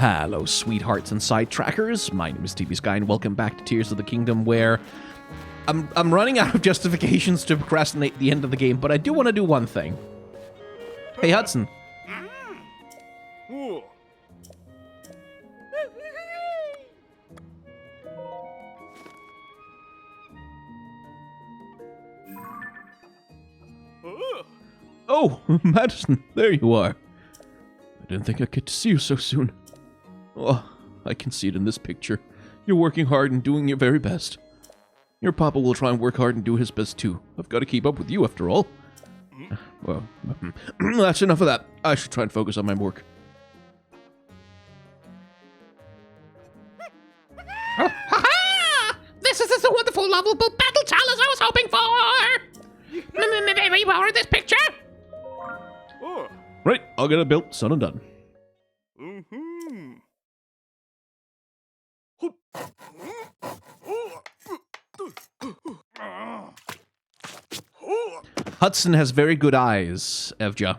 Hello, sweethearts and side trackers. My name is TB Sky, and welcome back to Tears of the Kingdom, where I'm running out of justifications to procrastinate the end of the game, but I do want to do one thing. Hey, Hudson. Oh, Madison, there you are. I didn't think I'd get to see you so soon. Oh, I can see it in this picture. You're working hard and doing your very best. Your papa will try and work hard and do his best too. I've got to keep up with you after all. Well, that's enough of that. I should try and focus on my work. This is the wonderful, lovable battle chalice I was hoping for! May we borrow this picture? Right, I'll get it built, son and done. Hudson has very good eyes, Evja.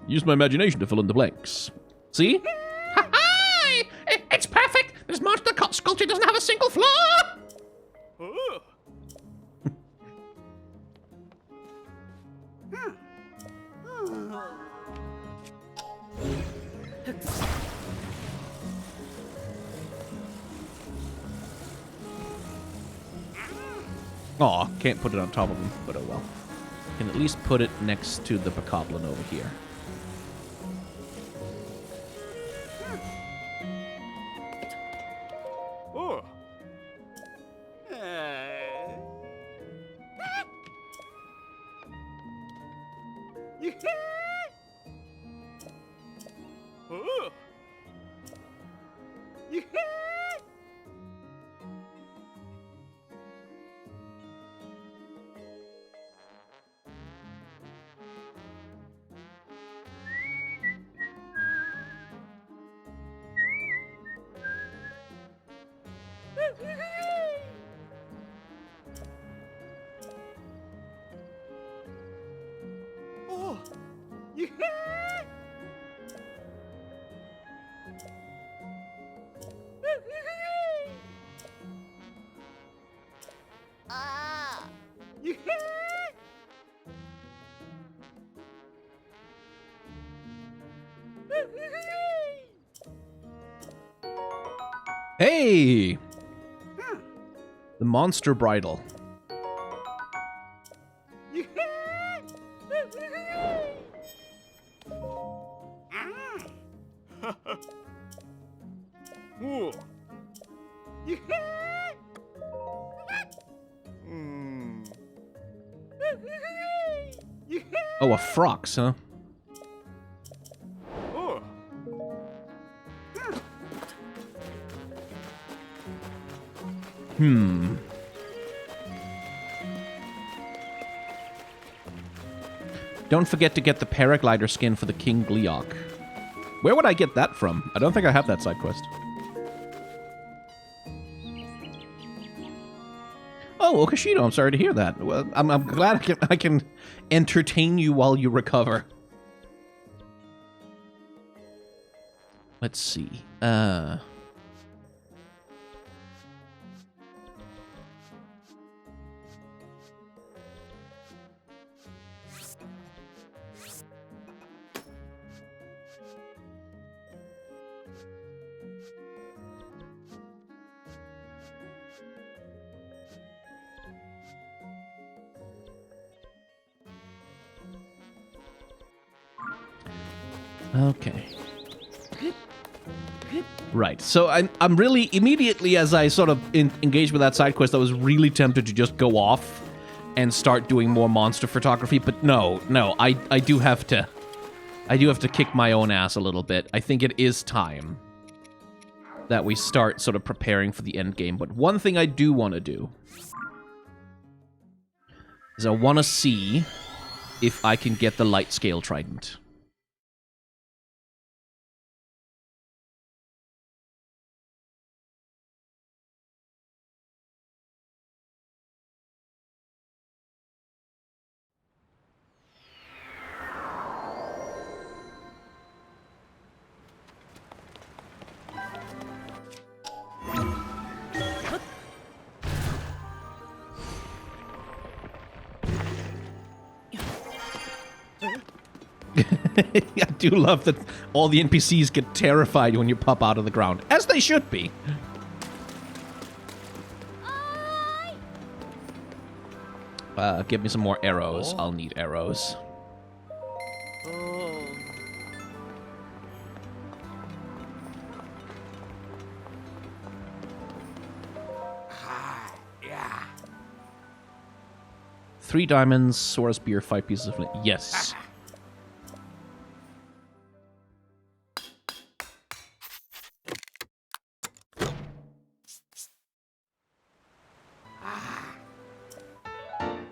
Use my imagination to fill in the blanks. See? Hi! It's perfect! This monster sculpture doesn't have a single flaw! Aw, can't put it on top of him, but oh well. Can at least put it next to the bokoblin over here. Hey! The monster bridle. Oh, a frox, huh? Don't forget to get the paraglider skin for the King Gleeok. Where would I get that from? I don't think I have that side quest. Oh, Okashito, I'm sorry to hear that. Well, I'm glad I can entertain you while you recover. Let's see. Okay. Right, so I'm really, immediately as I sort of engaged with that side quest, I was really tempted to just go off and start doing more monster photography, but no, I do have to kick my own ass a little bit. I think it is time that we start sort of preparing for the end game, but one thing I do want to do is I want to see if I can get the light scale trident. I do love that all the NPCs get terrified when you pop out of the ground, as they should be. Give me some more arrows. I'll need arrows. Oh. 3 diamonds, sword spear, 5 pieces of flint. Yes.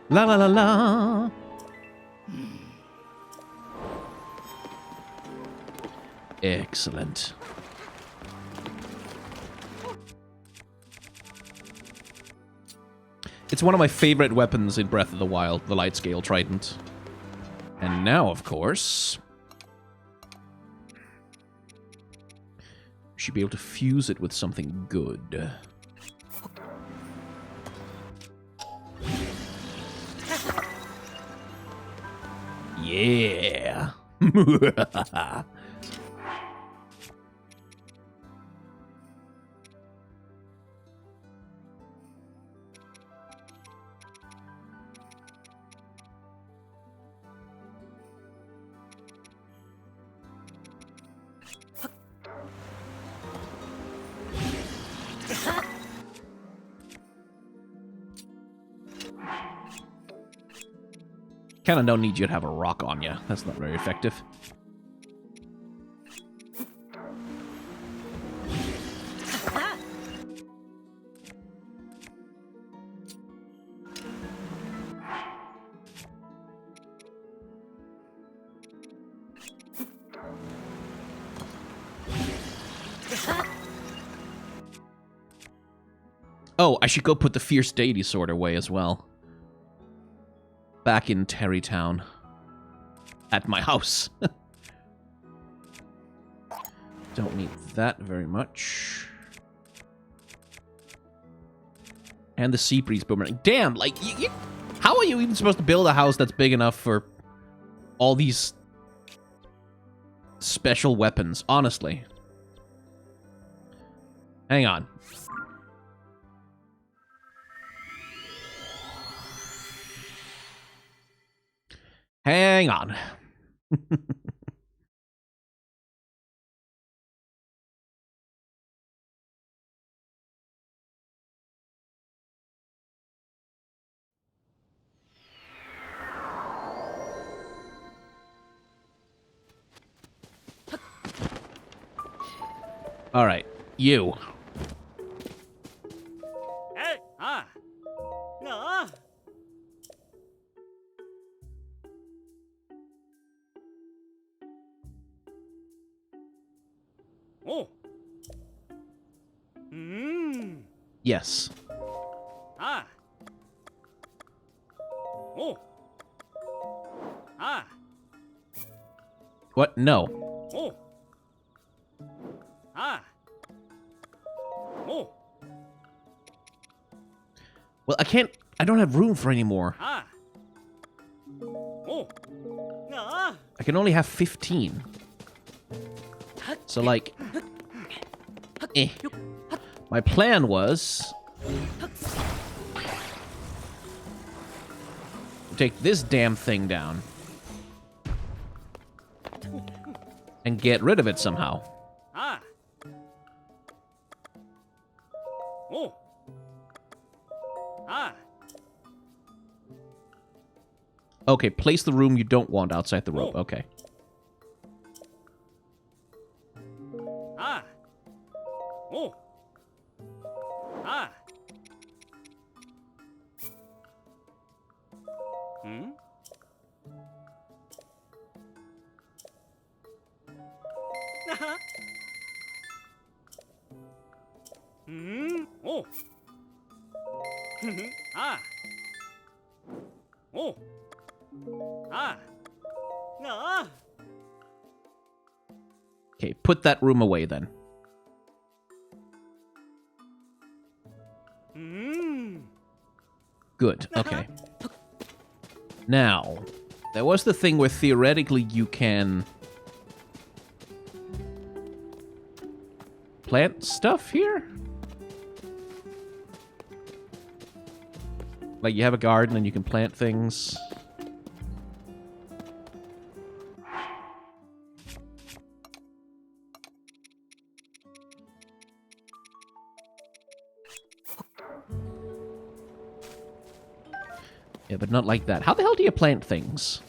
La la la la. Excellent. It's one of my favorite weapons in Breath of the Wild, the light scale trident. And now, of course, we should be able to fuse it with something good. Yeah. Kinda don't need you to have a rock on you. That's not very effective. Oh, I should go put the Fierce Deity Sword away as well. Back in Terrytown. At my house. Don't need that very much. And the Sea Breeze Boomerang. Damn, like, how are you even supposed to build a house that's big enough for all these special weapons? Honestly. Hang on. Hang on. All right, you. Hey, no. Oh. Yes. Oh. What? No. Oh. Oh. Well, I don't have room for any more. Oh. No. I can only have 15. So, like... My plan was... take this damn thing down. And get rid of it somehow. Oh. Okay, place the room you don't want outside the rope. Okay. Oh. Oh. Oh. No. Okay, put that room away then. Good, okay. Now, There was the thing where theoretically you can plant stuff here? Like you have a garden and you can plant things. Yeah, but not like that. How the hell do you plant things?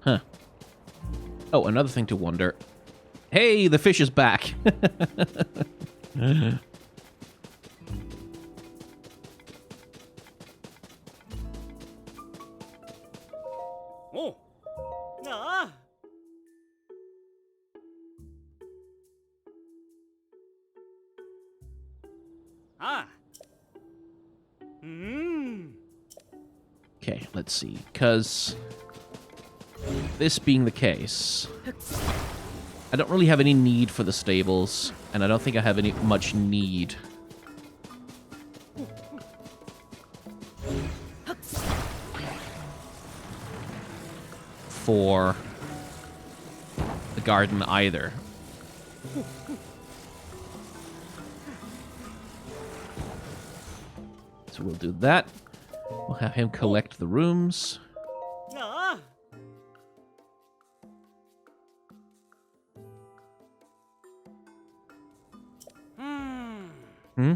Huh. Oh, another thing to wonder. Hey, the fish is back. Oh. Ah. Ah. Okay, let's see. Because this being the case, I don't really have any need for the stables, and I don't think I have any much need for the garden either. So we'll do that. We'll have him collect the rooms. Ah. Hmm?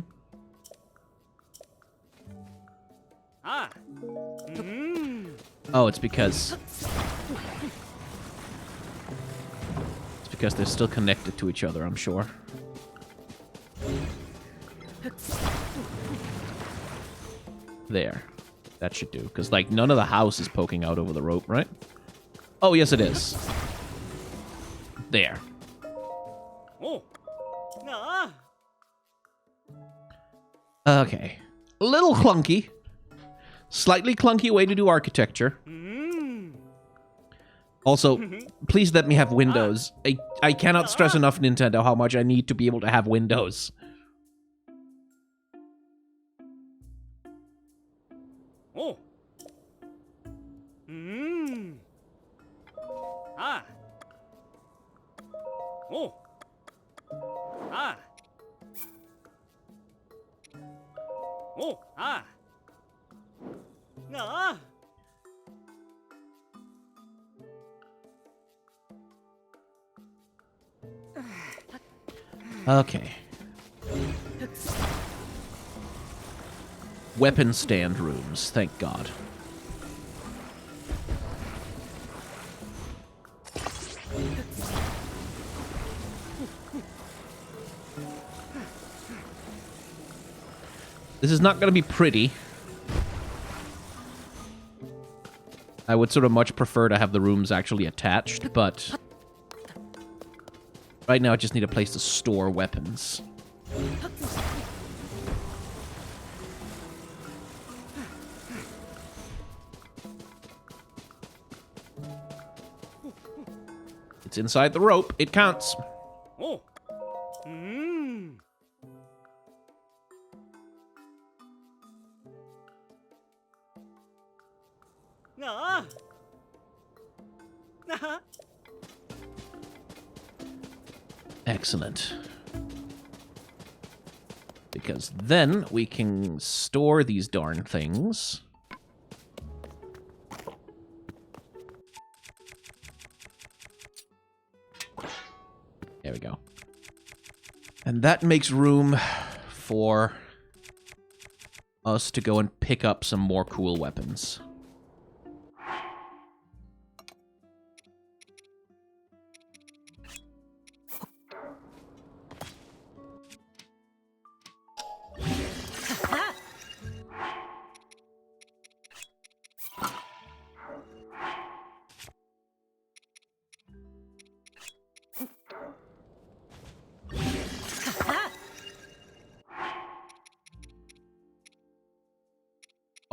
Ah. Oh, it's because they're still connected to each other, I'm sure. There. That should do. Because, like, none of the house is poking out over the rope, right? Oh, yes, it is. There. Oh. Ah. Okay. A little clunky. Slightly clunky way to do architecture. Also, please let me have windows. I cannot stress enough, Nintendo, how much I need to be able to have windows. Oh. Ah. Oh. Ah. Oh. Ah. Ah. Okay. Weapon stand rooms, thank God. This is not going to be pretty. I would sort of much prefer to have the rooms actually attached, but right now I just need a place to store weapons. It's inside the rope. It counts. Oh. Ah. Ah. Excellent. Because then we can store these darn things. There we go. And that makes room for us to go and pick up some more cool weapons.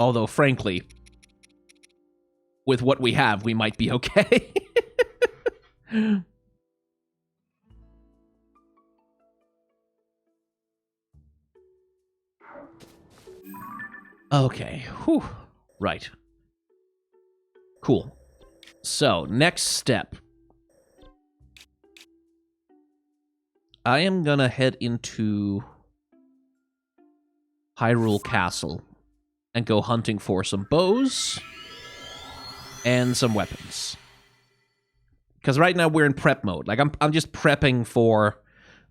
Although, frankly, with what we have, we might be okay. Okay. Whew. Right. Cool. So, next step. I am gonna head into Hyrule Castle and go hunting for some bows and some weapons. Because right now we're in prep mode. Like, I'm just prepping for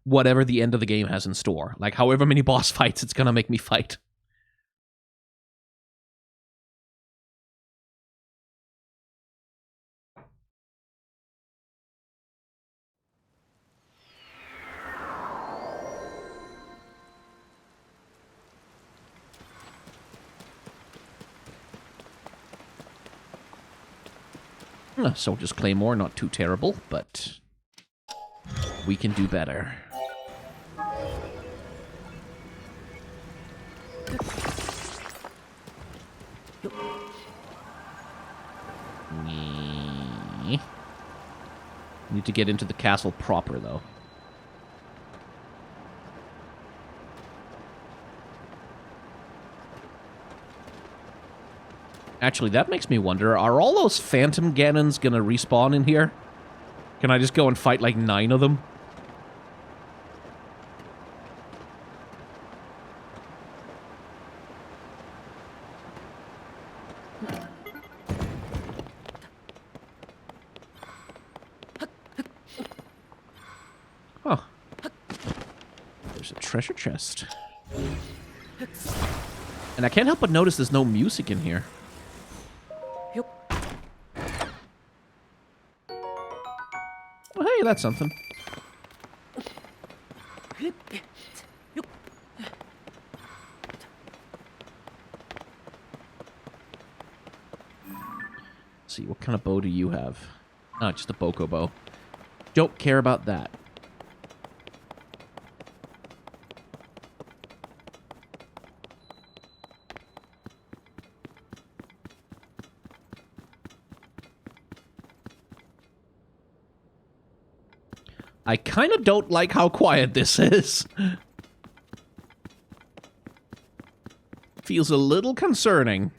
whatever the end of the game has in store. Like, however many boss fights it's gonna make me fight. Soldier's Claymore, not too terrible, but we can do better. Need to get into the castle proper, though. Actually, that makes me wonder, are all those Phantom Ganons gonna respawn in here? Can I just go and fight like 9 of them? Huh. There's a treasure chest. And I can't help but notice there's no music in here. Well, hey, that's something. Let's see, what kind of bow do you have? Oh, just a Boko bow. Don't care about that. I kind of don't like how quiet this is. Feels a little concerning.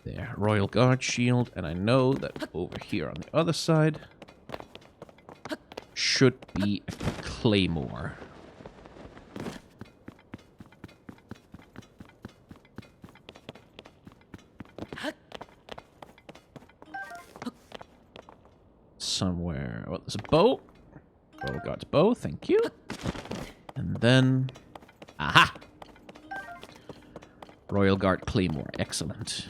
There, Royal Guard shield, and I know that over here on the other side should be a claymore. Somewhere. Oh, there's a bow. Royal Guard's bow, thank you. And then... Aha! Royal Guard claymore, excellent.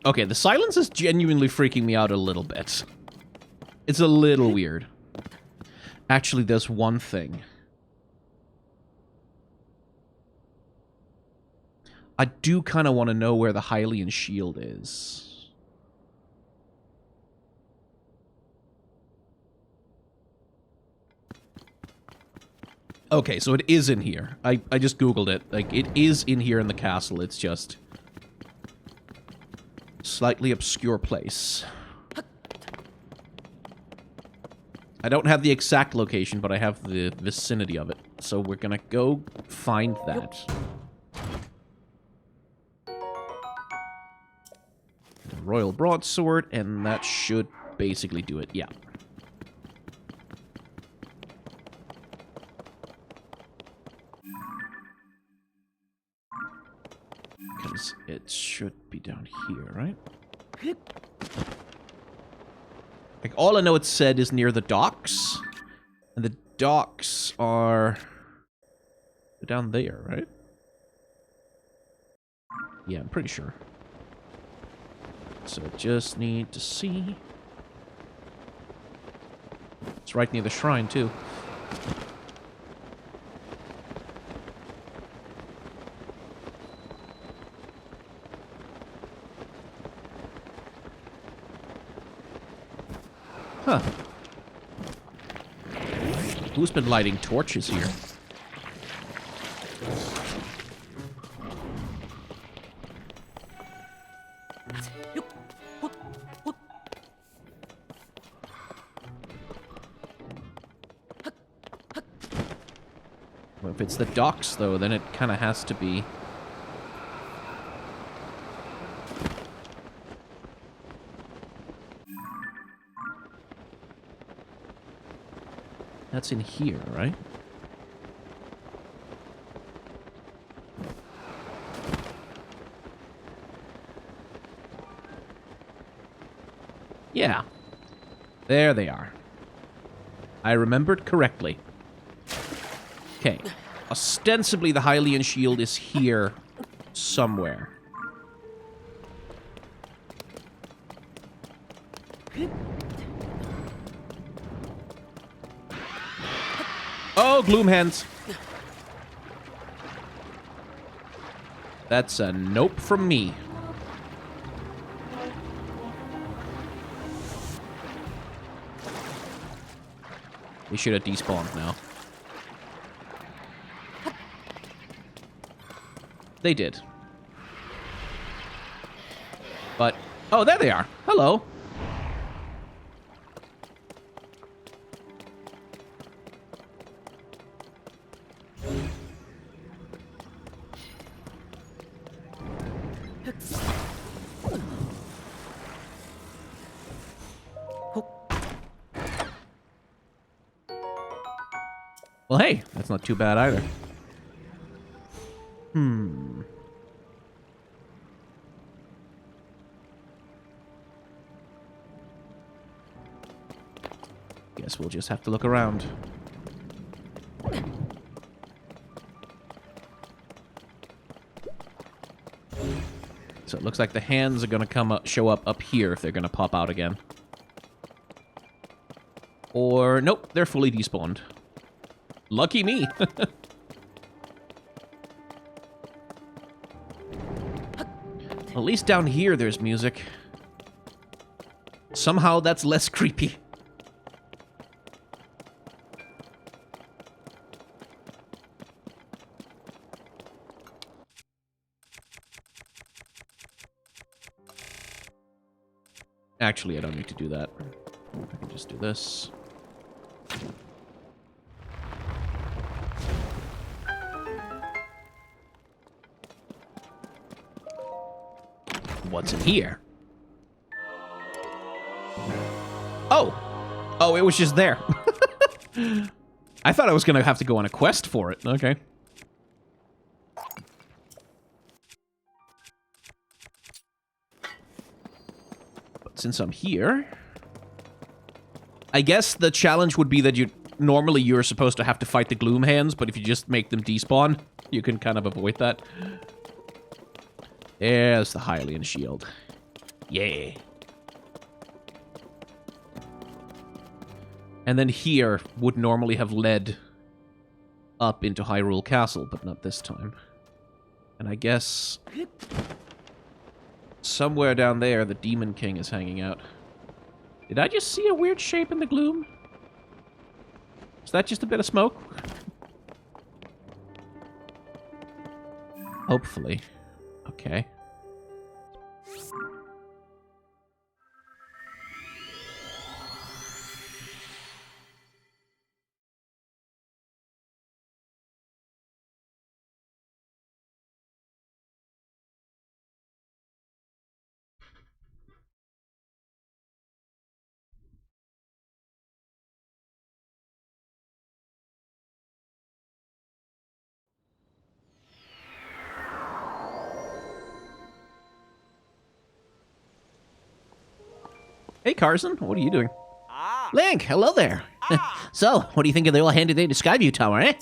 Okay, the silence is genuinely freaking me out a little bit. It's a little weird. Actually, there's one thing. I do kind of want to know where the Hylian shield is. Okay, so it is in here. I just Googled it. Like, it is in here in the castle. It's just... slightly obscure place. I don't have the exact location, but I have the vicinity of it. So we're gonna go find that. The Royal Broadsword, and that should basically do it, yeah. Because it should be down here, right? Like, all I know it said is near the docks. And the docks are... down there, right? Yeah, I'm pretty sure. So I just need to see... It's right near the shrine, too. Huh. Who's been lighting torches here? Well, if it's the docks, though, then it kind of has to be. That's in here, right? Yeah. There they are. I remembered correctly. Okay. Ostensibly, the Hylian shield is here somewhere. Oh, gloom hands. That's a nope from me. They should have despawned now. They did. But, oh, there they are. Hello. Well, hey, that's not too bad either. Guess we'll just have to look around. So it looks like the hands are gonna show up here if they're gonna pop out again. Or, nope, they're fully despawned. Lucky me. At least down here there's music. Somehow that's less creepy. Actually, I don't need to do that. I can just do this. What's in here? Oh! Oh, it was just there. I thought I was gonna have to go on a quest for it. Okay. But since I'm here... I guess the challenge would be that normally you're supposed to have to fight the Gloom Hands, but if you just make them despawn, you can kind of avoid that. There's the Hylian shield. Yeah. And then here would normally have led up into Hyrule Castle, but not this time. And I guess somewhere down there the Demon King is hanging out. Did I just see a weird shape in the gloom? Is that just a bit of smoke? Hopefully. Okay. Hey, Carson, what are you doing? Link, hello there. So, what do you think of the old handy dandy Skyview Tower, eh?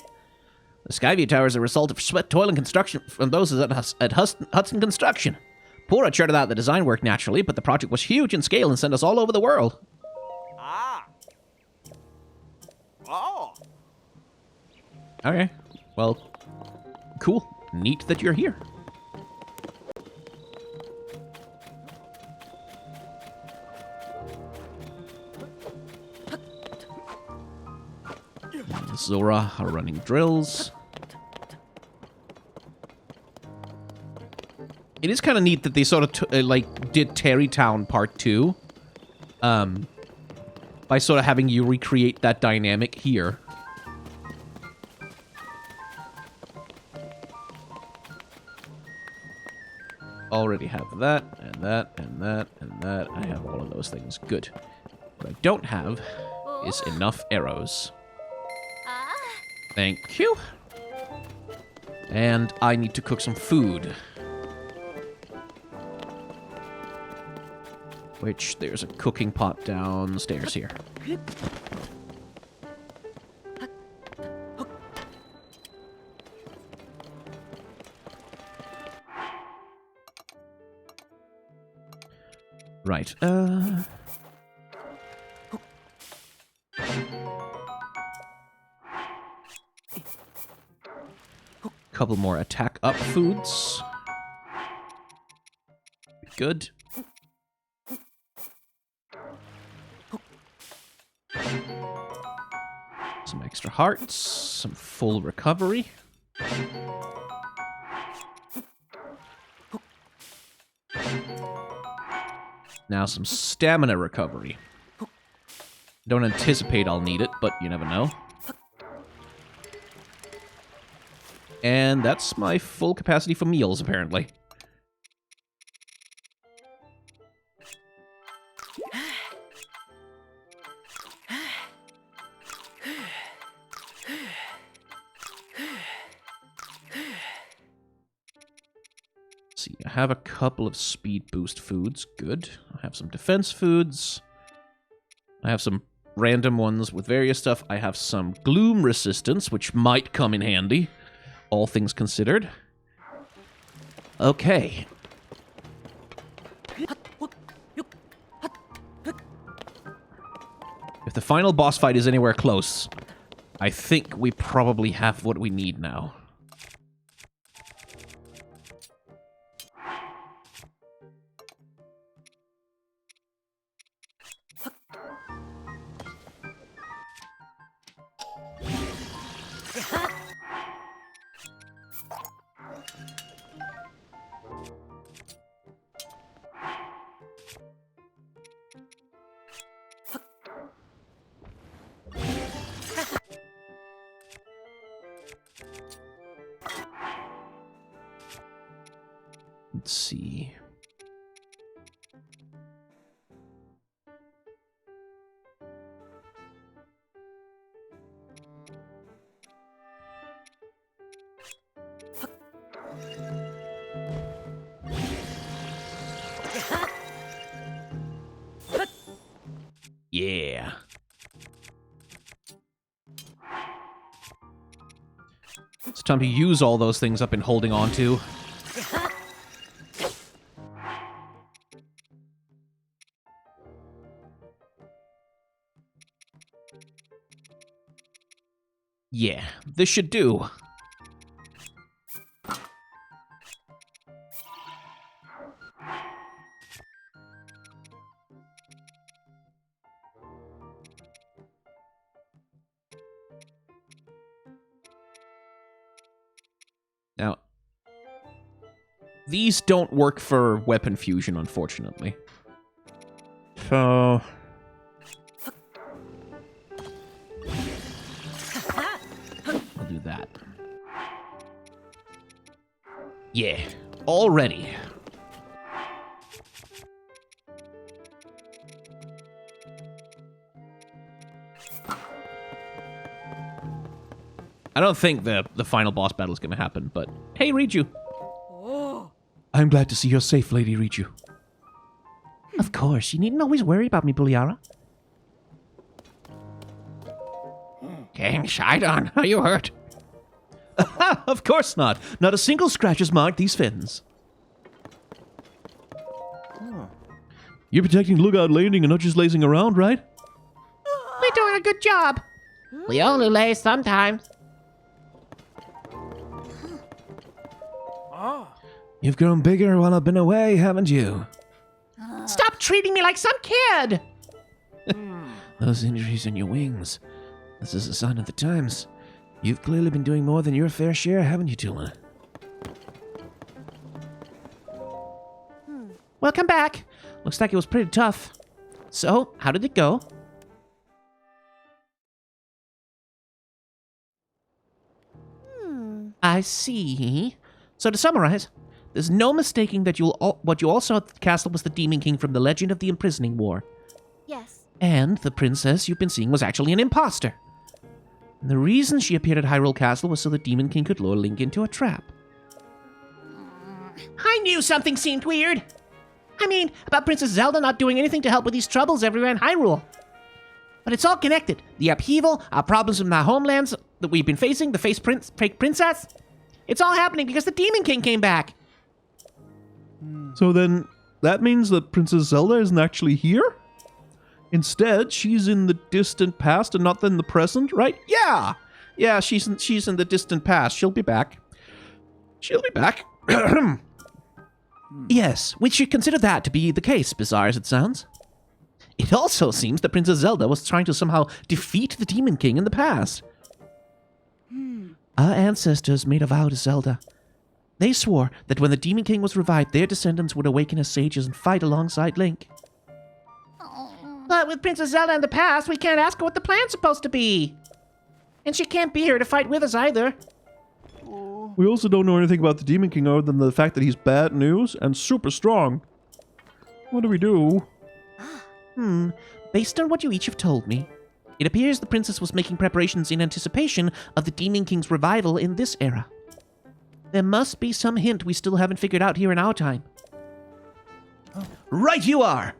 The Skyview Tower is a result of sweat, toil, and construction from those at Hudson Construction. Pura charted out the design work naturally, but the project was huge in scale and sent us all over the world. Oh. Okay, well, cool. Neat that you're here. Zora are running drills. It is kind of neat that they sort of did Terrytown Part 2 by sort of having you recreate that dynamic here. Already have that, and that, and that, and that. I have all of those things. Good. What I don't have is enough arrows. Thank you. And I need to cook some food. Which, there's a cooking pot downstairs here. Right, couple more attack up foods. Good. Some extra hearts, some full recovery. Now some stamina recovery. Don't anticipate I'll need it, but you never know. And that's my full capacity for meals, apparently. See, I have a couple of speed boost foods. Good. I have some defense foods. I have some random ones with various stuff. I have some gloom resistance, which might come in handy, all things considered. Okay. If the final boss fight is anywhere close, I think we probably have what we need now. Let's see. Yeah. It's time to use all those things I've been holding on to. Yeah, this should do. Now, these don't work for weapon fusion, unfortunately. So... I'll do that. Yeah, already. I don't think the final boss battle is going to happen, but hey, Riju. Oh. I'm glad to see you're safe, Lady Riju. Of course, you needn't always worry about me, Buliara. King Shidon, are you hurt? Of course not. Not a single scratch has marked these fins. You're protecting Lookout Landing and not just lazing around, right? We're doing a good job. We only lay sometimes. You've grown bigger while I've been away, haven't you? Stop treating me like some kid. Those injuries in your wings. This is a sign of the times. You've clearly been doing more than your fair share, haven't you, Tula? Welcome back. Looks like it was pretty tough. So, how did it go? I see. So to summarize, there's no mistaking that what you all saw at the castle was the Demon King from the Legend of the Imprisoning War. Yes. And the princess you've been seeing was actually an imposter. And the reason she appeared at Hyrule Castle was so the Demon King could lure Link into a trap. I knew something seemed weird. I mean, about Princess Zelda not doing anything to help with these troubles everywhere in Hyrule. But it's all connected. The upheaval, our problems in our homelands that we've been facing, the fake princess. It's all happening because the Demon King came back. So then, that means that Princess Zelda isn't actually here? Instead, she's in the distant past and not in the present, right? Yeah! Yeah, she's in the distant past. She'll be back. She'll be back. Yes, we should consider that to be the case, bizarre as it sounds. It also seems that Princess Zelda was trying to somehow defeat the Demon King in the past. Our ancestors made a vow to Zelda. They swore that when the Demon King was revived, their descendants would awaken as sages and fight alongside Link. But with Princess Zelda in the past, we can't ask her what the plan's supposed to be. And she can't be here to fight with us either. We also don't know anything about the Demon King other than the fact that he's bad news and super strong. What do we do? Based on what you each have told me, it appears the princess was making preparations in anticipation of the Demon King's revival in this era. There must be some hint we still haven't figured out here in our time. Right you are!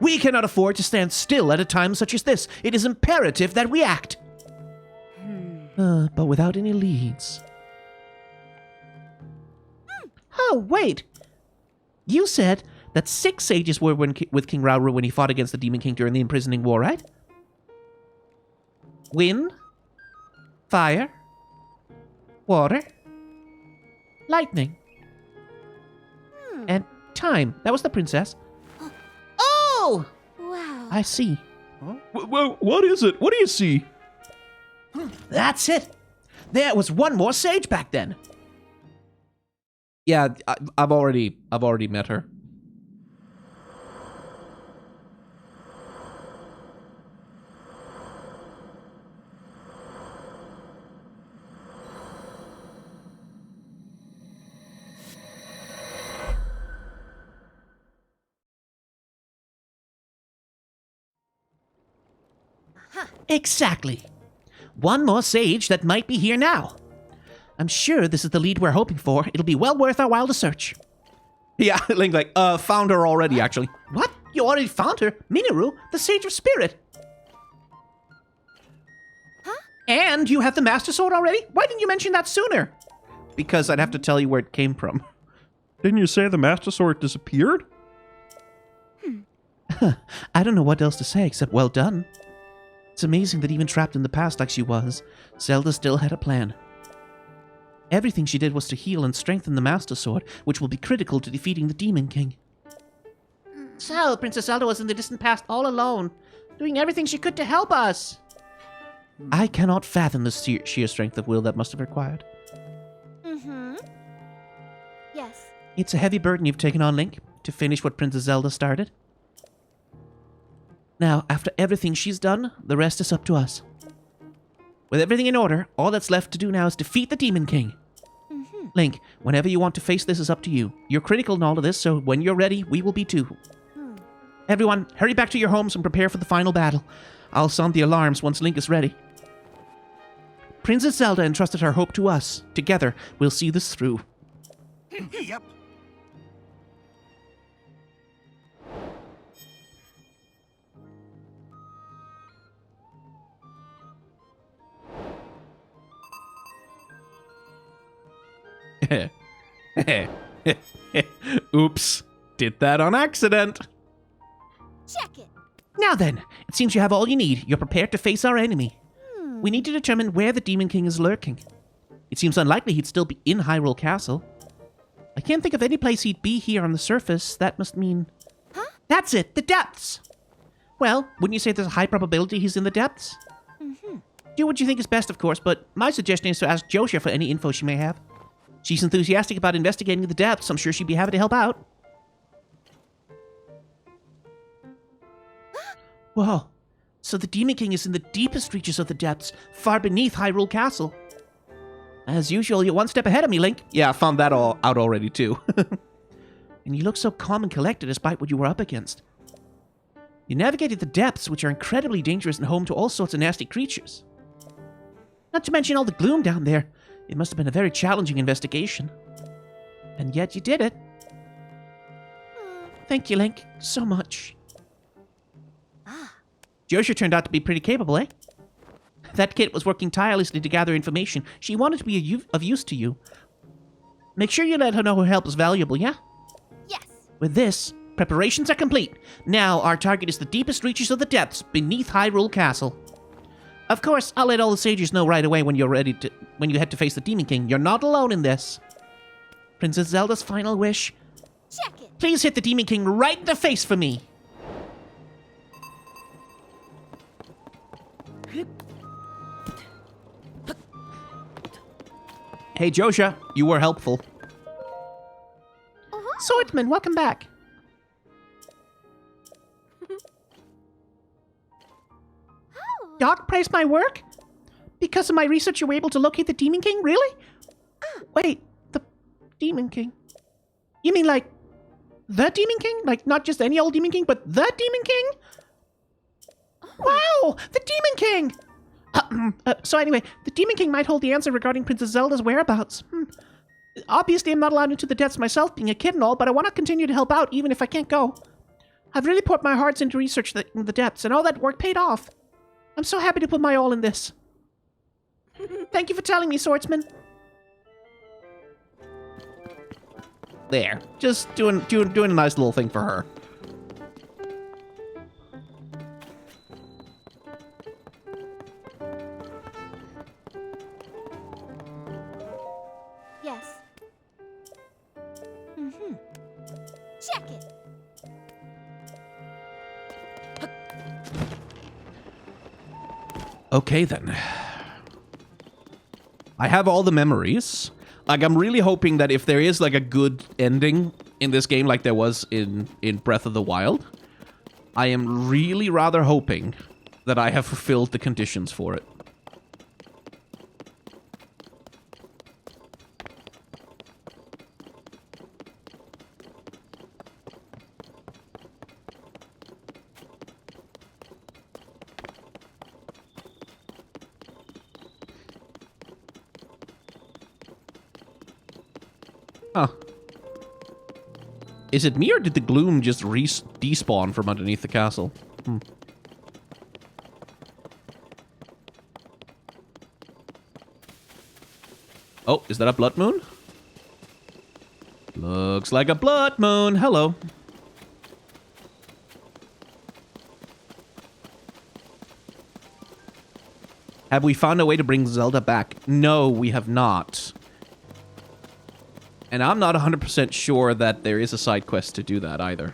We cannot afford to stand still at a time such as this. It is imperative that we act. But without any leads. Oh, wait! You said that 6 sages were with King Rauru when he fought against the Demon King during the Imprisoning War, right? Wind, fire, water, lightning, and time. That was the princess. Oh! Wow. I see. Well, what is it? What do you see? That's it. There was one more sage back then. Yeah, I've already met her. Exactly. One more sage that might be here now. I'm sure this is the lead we're hoping for. It'll be well worth our while to search. Yeah, Link found her already, actually. What? You already found her? Minoru, the Sage of Spirit. Huh? And you have the Master Sword already? Why didn't you mention that sooner? Because I'd have to tell you where it came from. Didn't you say the Master Sword disappeared? I don't know what else to say except well done. It's amazing that even trapped in the past like she was, Zelda still had a plan. Everything she did was to heal and strengthen the Master Sword, which will be critical to defeating the Demon King. So, Princess Zelda was in the distant past all alone, doing everything she could to help us. I cannot fathom the sheer strength of will that must have required. Yes. It's a heavy burden you've taken on, Link, to finish what Princess Zelda started. Now, after everything she's done, the rest is up to us. With everything in order, all that's left to do now is defeat the Demon King. Link, whenever you want to face this is up to you. You're critical in all of this, so when you're ready, we will be too. Everyone, hurry back to your homes and prepare for the final battle. I'll sound the alarms once Link is ready. Princess Zelda entrusted her hope to us. Together, we'll see this through. Yep. Oops. Did that on accident. Check it. Now then, it seems you have all you need. You're prepared to face our enemy. We need to determine where the Demon King is lurking. It seems unlikely he'd still be in Hyrule Castle. I can't think of any place he'd be here on the surface. That must mean... Huh? That's it, the depths! Well, wouldn't you say there's a high probability he's in the depths? Do what you think is best, of course, but my suggestion is to ask Josha for any info she may have. She's enthusiastic about investigating the depths. I'm sure she'd be happy to help out. Whoa. So the Demon King is in the deepest reaches of the depths, far beneath Hyrule Castle. As usual, you're one step ahead of me, Link. Yeah, I found that all out already too. And you look so calm and collected despite what you were up against. You navigated the depths, which are incredibly dangerous and home to all sorts of nasty creatures. Not to mention all the gloom down there. It must have been a very challenging investigation. And yet you did it. Thank you, Link, so much. Josha turned out to be pretty capable, eh? That kid was working tirelessly to gather information. She wanted to be of use to you. Make sure you let her know her help is valuable, yeah? Yes. With this, preparations are complete. Now our target is the deepest reaches of the depths beneath Hyrule Castle. Of course, I'll let all the sages know right away when you head to face the Demon King. You're not alone in this. Princess Zelda's final wish. Check it. Please hit the Demon King right in the face for me. Hey, Josha, you were helpful. Swordsman, welcome back. Doc praised my work? Because of my research, you were able to locate the Demon King? Really? Wait, the Demon King? You mean like the Demon King? Like not just any old Demon King, but the Demon King? Wow, the Demon King! So anyway, the Demon King might hold the answer regarding Princess Zelda's whereabouts. Obviously, I'm not allowed into the depths myself, being a kid and all, but I want to continue to help out, even if I can't go. I've really put my hearts into research in the depths, and all that work paid off. I'm so happy to put my all in this. Thank you for telling me, Swordsman. There. Just doing a nice little thing for her. Yes. Mm-hmm. Check it. Okay, then. I have all the memories. Like, I'm really hoping that if there is, like, a good ending in this game like there was in Breath of the Wild, I am really rather hoping that I have fulfilled the conditions for it. Huh. Is it me or did the gloom just despawn from underneath the castle? Oh, is that a blood moon? Looks like a blood moon. Hello. Have we found a way to bring Zelda back? No, we have not. And I'm not 100% sure that there is a side quest to do that either.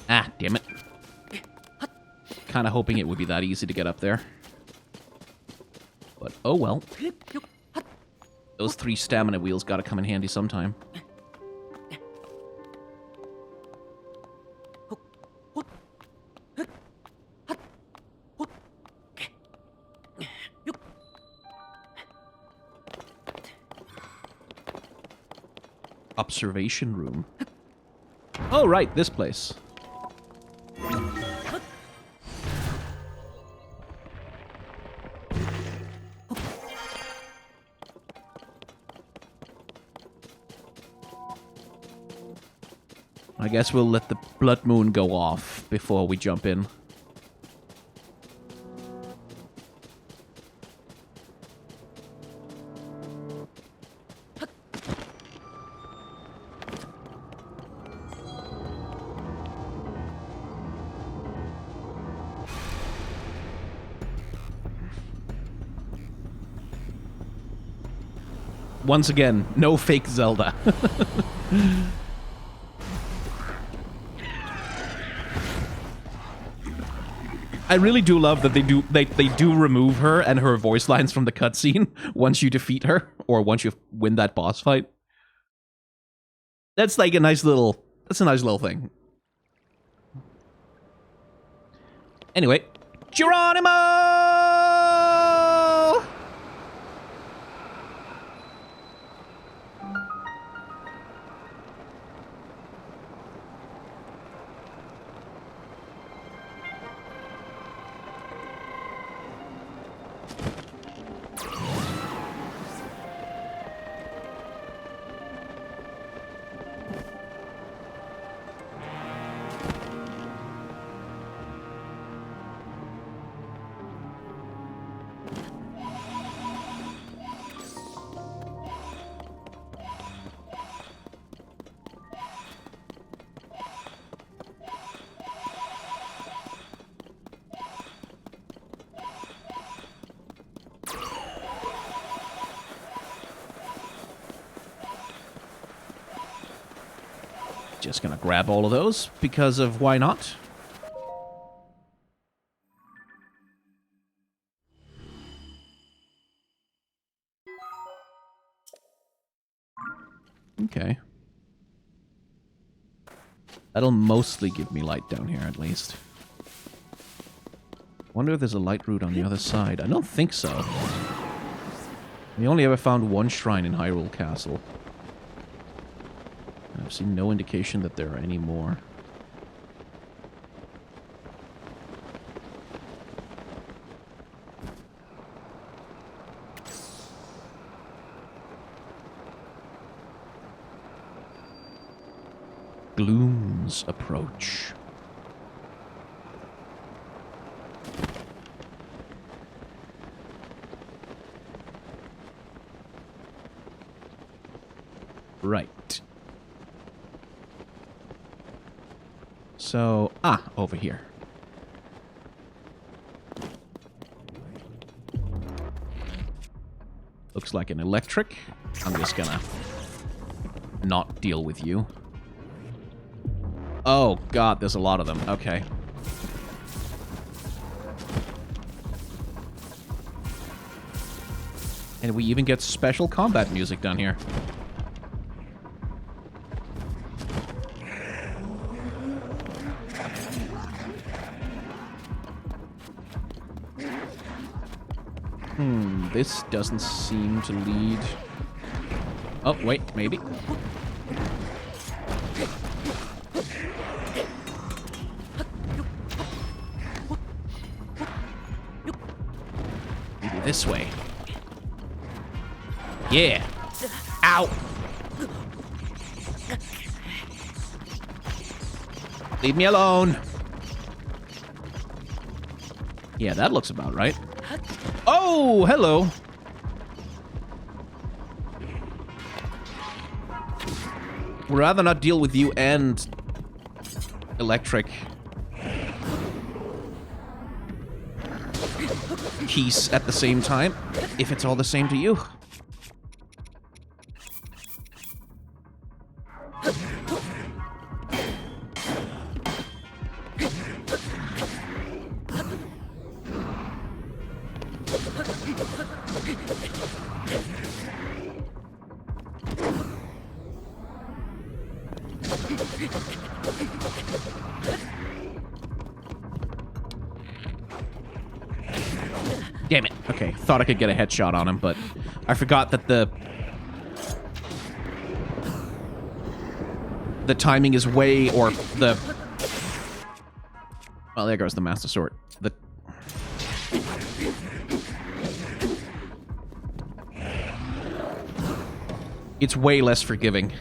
Ah, damn it. Kind of hoping it would be that easy to get up there. But, oh well. Those 3 stamina wheels gotta come in handy sometime. Observation room. Oh, right, this place. I guess we'll let the blood moon go off before we jump in. Once again, no fake Zelda. I really do love that they do remove her and her voice lines from the cutscene once you defeat her or once you win that boss fight. That's like a nice little thing. Anyway, Geronimo! Just gonna grab all of those, because of why not? Okay. That'll mostly give me light down here, at least. Wonder if there's a light route on the other side. I don't think so. We only ever found one shrine in Hyrule Castle. I've seen no indication that there are any more. Gloom's approach. Right. So, over here. Looks like an electric. I'm just gonna not deal with you. Oh god, there's a lot of them. Okay. And we even get special combat music down here. This doesn't seem to lead... Oh, wait, maybe. Maybe this way. Yeah. Ow. Leave me alone. Yeah, that looks about right. Oh, hello. Would rather not deal with you and electric keys at the same time, if it's all the same to you. Damn it. Okay, thought I could get a headshot on him, but I forgot that the timing is way, or the... Well, there goes the Master Sword. It's way less forgiving.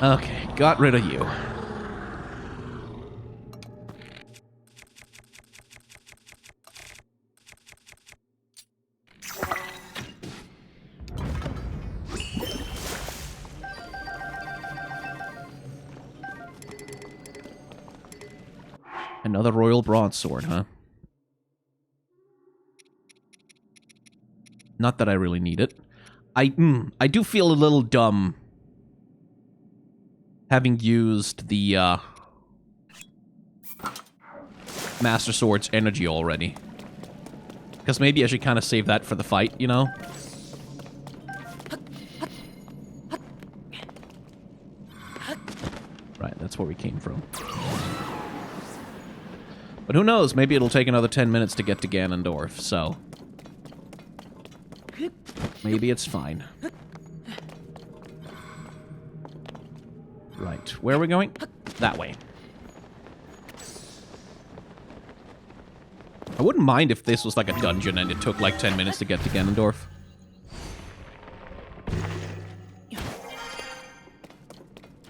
Okay, got rid of you. Another royal broadsword, huh? Not that I really need it. I do feel a little dumb having used the Master Sword's energy already. Because maybe I should kind of save that for the fight, you know? Right, that's where we came from. But who knows, maybe it'll take another 10 minutes to get to Ganondorf, so... maybe it's fine. Right, where are we going? That way. I wouldn't mind if this was like a dungeon and it took like 10 minutes to get to Ganondorf.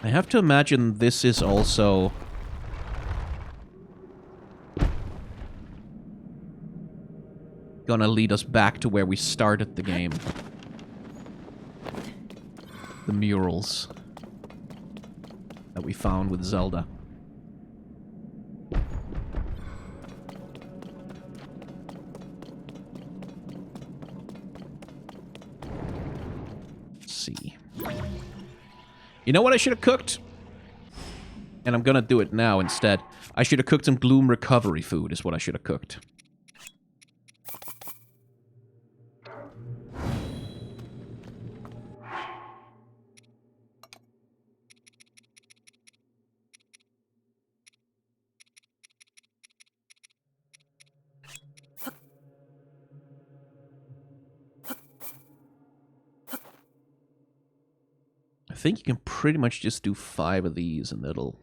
I have to imagine this is also... gonna lead us back to where we started the game. The murals that we found with Zelda. Let's see. You know what I should have cooked? And I'm gonna do it now instead. I should have cooked some gloom recovery food is what I should have cooked. I think you can pretty much just do 5 of these and it'll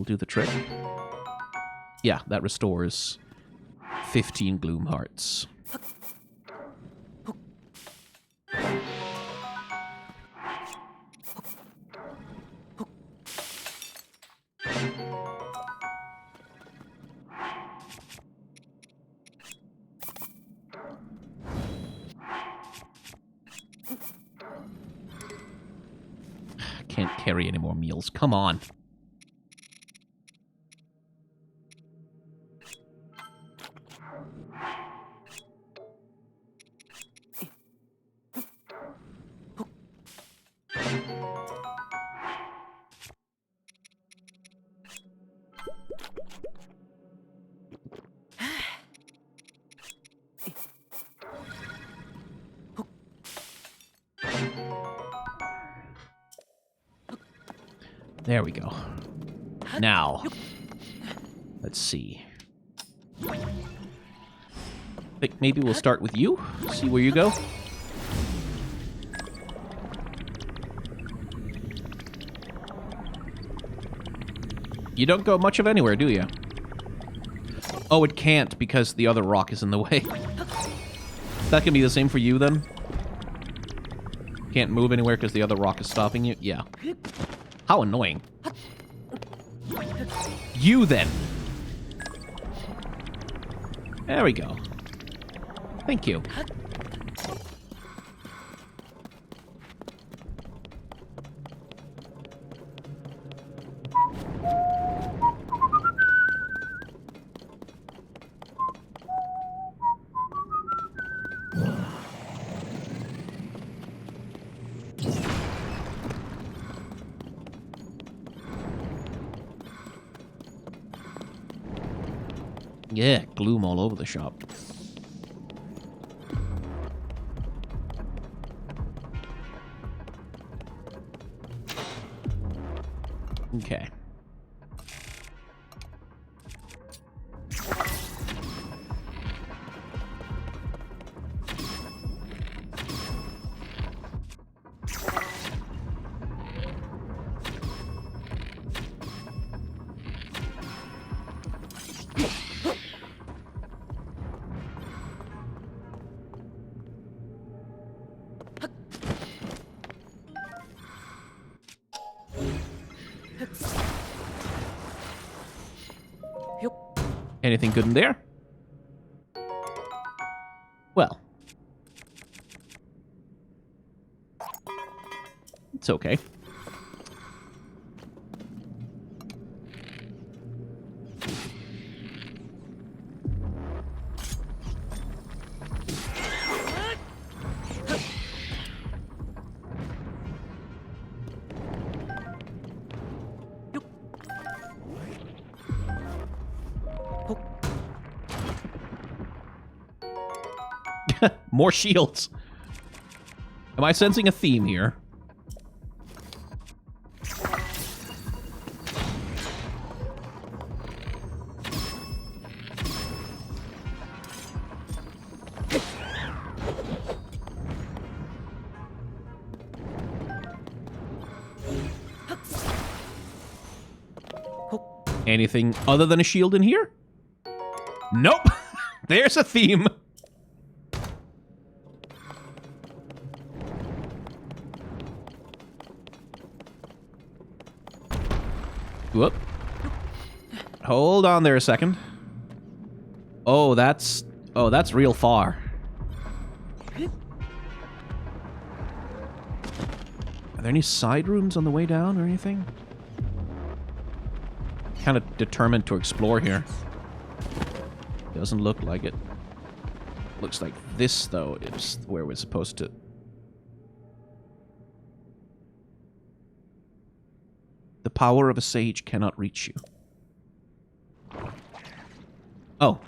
do the trick. Yeah, that restores 15 gloom hearts. Can't carry any more meals. Come on. There we go. Now, let's see. I think maybe we'll start with you. See where you go. You don't go much of anywhere, do you? Oh, it can't because the other rock is in the way. That can be the same for you, then? Can't move anywhere because the other rock is stopping you? Yeah. How annoying. You, then. There we go. Thank you. Yeah, gloom all over the shop. Okay. Anything good in there? Well. It's okay. More shields. Am I sensing a theme here? Anything other than a shield in here? Nope. There's a theme. Whoop. Hold on there a second. Oh, that's real far. Are there any side rooms on the way down or anything? Kind of determined to explore here. Doesn't look like it. Looks like this, though, is where we're supposed to... The power of a sage cannot reach you. Oh.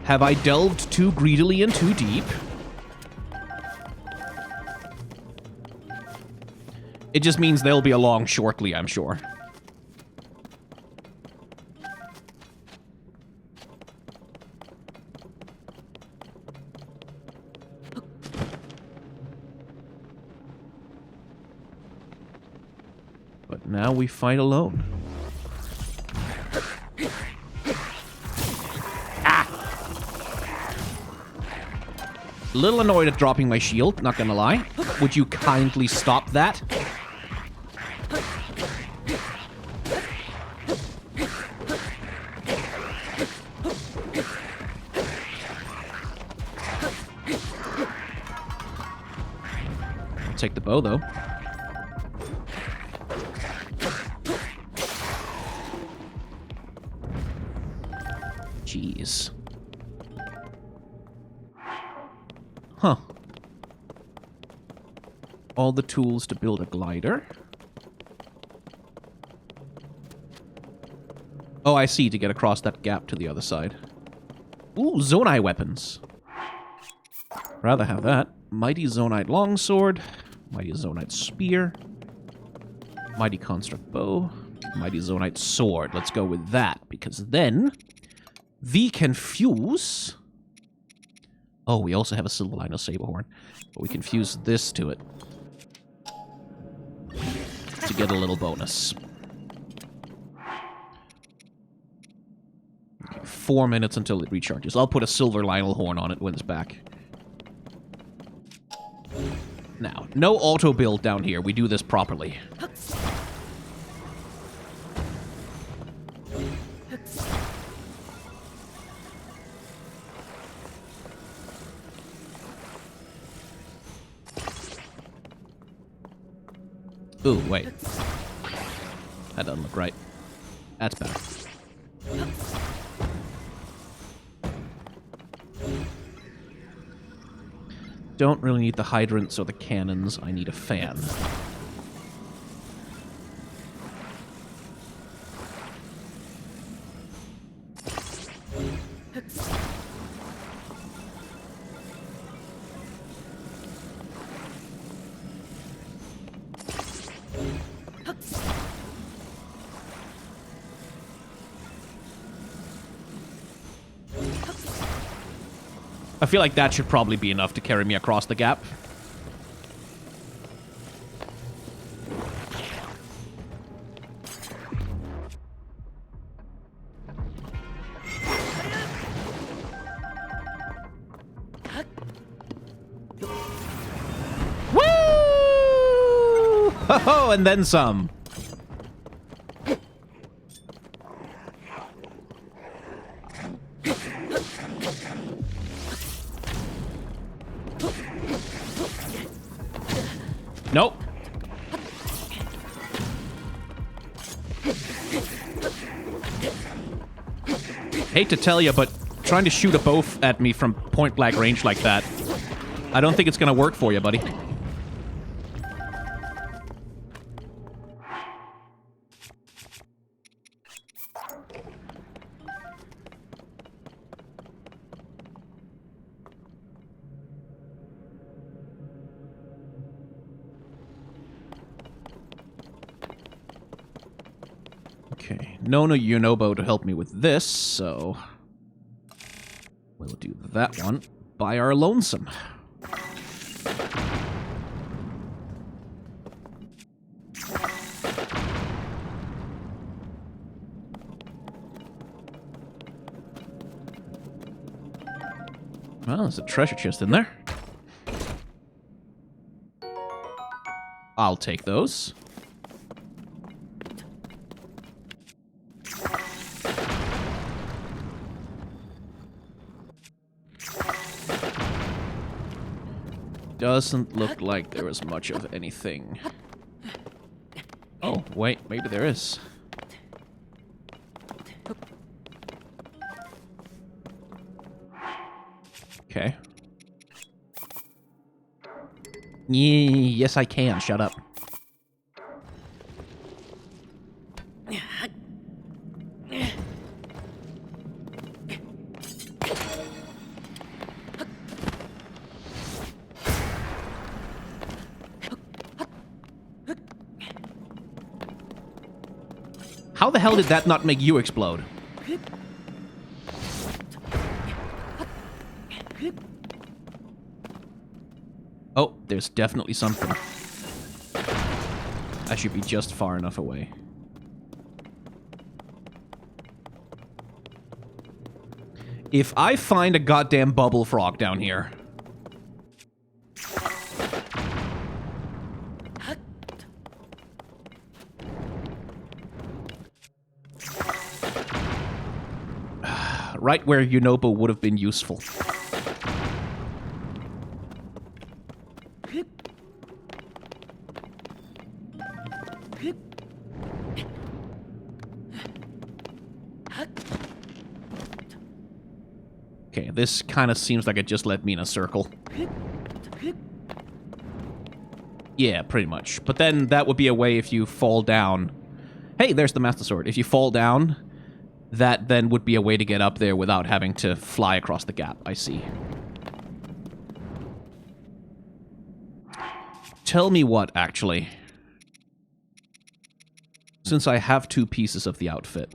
Have I delved too greedily and too deep? It just means they'll be along shortly, I'm sure. But now we fight alone. A little annoyed at dropping my shield, not gonna lie. Would you kindly stop that? I'll take the bow, though. Jeez. Huh. All the tools to build a glider. Oh, I see, to get across that gap to the other side. Ooh, Zonai weapons. Rather have that. Mighty Zonite longsword. Mighty Zonite spear. Mighty construct bow. Mighty Zonite sword. Let's go with that, because then we can fuse... Oh, we also have a silver line of saber horn, but we can fuse this to it to get a little bonus. Okay, 4 minutes until it recharges. I'll put a silver Lionel horn on it when it's back. Now, no auto build down here. We do this properly. Ooh, wait. That doesn't look right. That's better. Don't really need the hydrants or the cannons. I need a fan. I feel like that should probably be enough to carry me across the gap. Woo! Ho-ho, and then some. Nope. Hate to tell you, but trying to shoot a bow at me from point-blank range like that, I don't think it's gonna work for you, buddy. Okay, no Yunobo to help me with this, so we'll do that one by our lonesome. Well, there's a treasure chest in there. I'll take those. Doesn't look like there was much of anything. Oh, wait, maybe there is. Okay. Yes, I can. Shut up. How the hell did that not make you explode? Oh, there's definitely something. I should be just far enough away. If I find a goddamn bubble frog down here... right where Yunobo would have been useful. Okay, this kind of seems like it just led me in a circle. Yeah, pretty much. But then that would be a way if you fall down. Hey, there's the Master Sword. If you fall down, that then would be a way to get up there without having to fly across the gap. I see. Tell me what, actually. Since I have 2 pieces of the outfit.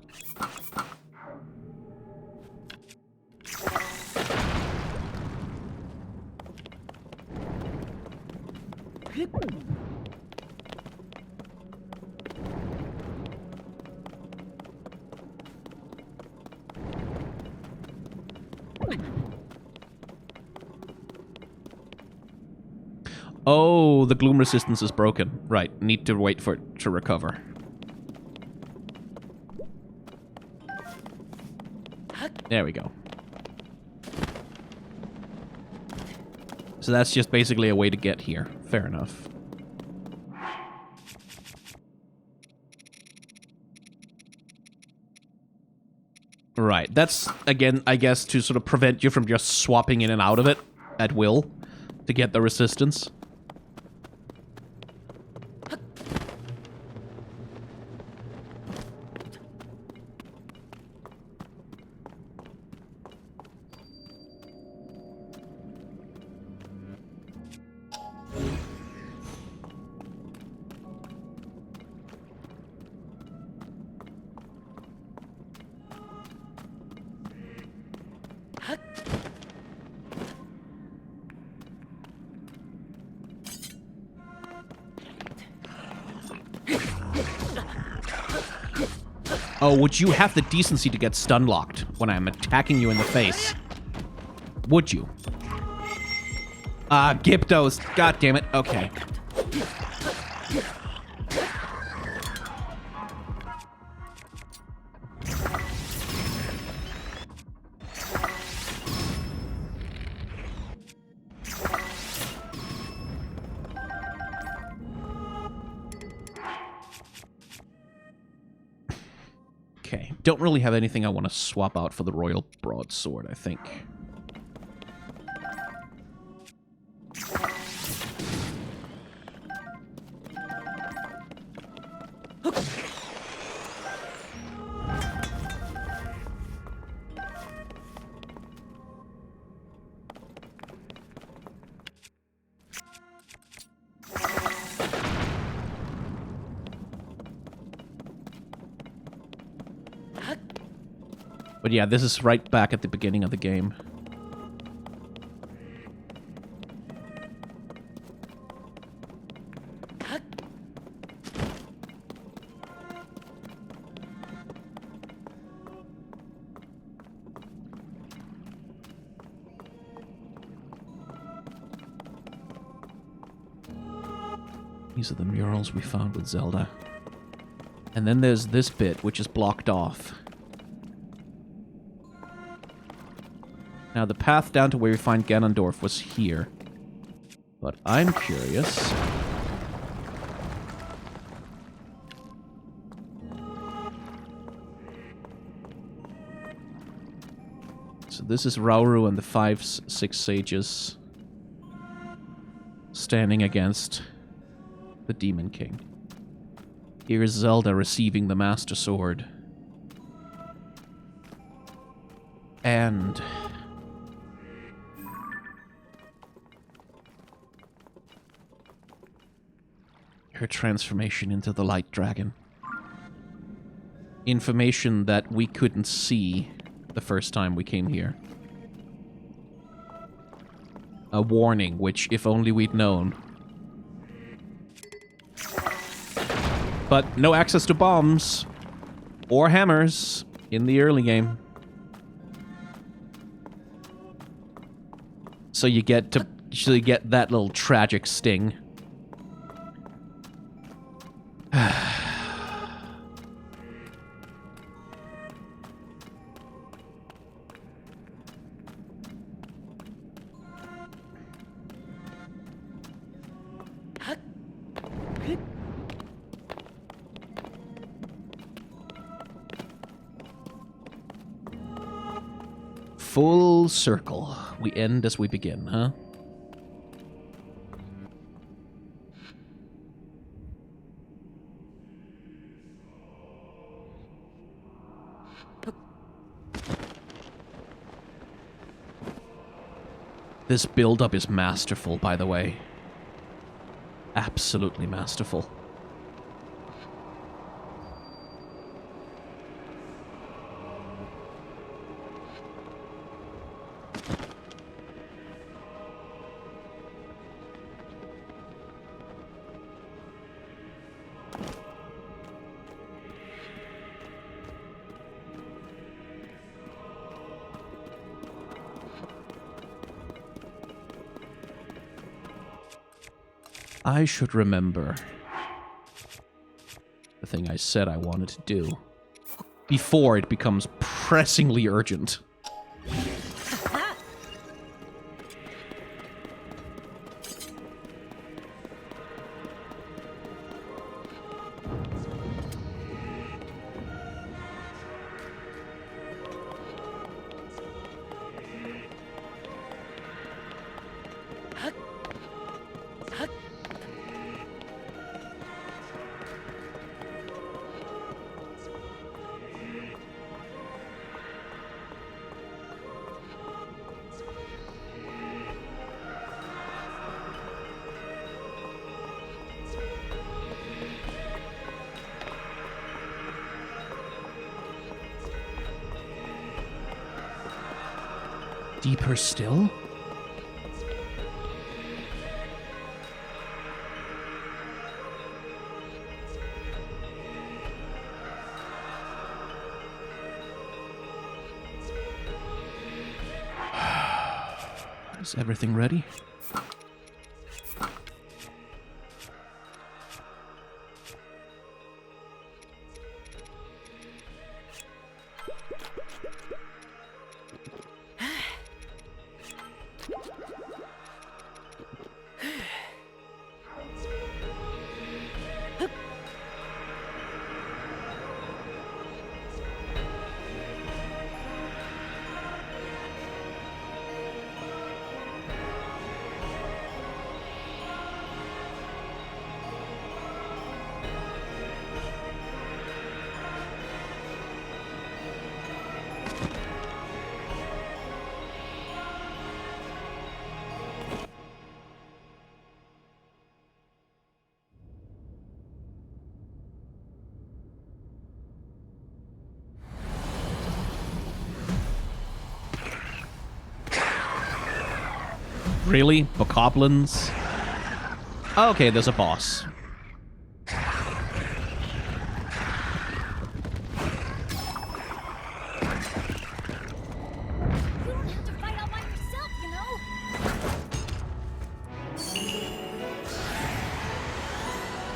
Oh, the gloom resistance is broken. Right, need to wait for it to recover. There we go. So that's just basically a way to get here. Fair enough. Right, that's, again, I guess, to sort of prevent you from just swapping in and out of it at will to get the resistance. Oh, would you have the decency to get stun locked when I'm attacking you in the face? Would you? Gyptos. God damn it. Okay. Okay. Don't really have anything I want to swap out for the Royal Broadsword, I think. But yeah, this is right back at the beginning of the game. These are the murals we found with Zelda. And then there's this bit, which is blocked off. Now, the path down to where we find Ganondorf was here. But I'm curious. So this is Rauru and the 5-6 sages standing against the Demon King. Here's Zelda receiving the Master Sword. And her transformation into the Light Dragon. Information that we couldn't see the first time we came here. A warning, which, if only we'd known. But no access to bombs or hammers in the early game. So you get to actually get that little tragic sting. Full circle. We end as we begin, huh? This build-up is masterful, by the way. Absolutely masterful. I should remember the thing I said I wanted to do before it becomes pressingly urgent. Deeper still? Is everything ready? Really? Bokoblins? Okay, there's a boss. You don't have to fight all by yourself, you know?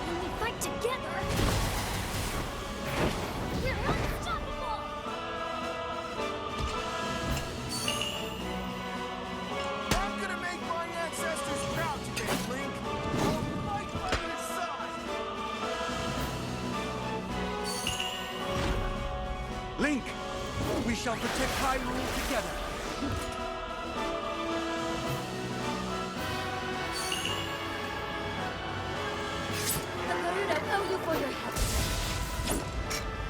When we fight together, we're unstoppable! I'm gonna make my ancestors proud today, Link. I'll fight by your side. Link, we shall protect Hyrule together. The Garuda owe you for your help.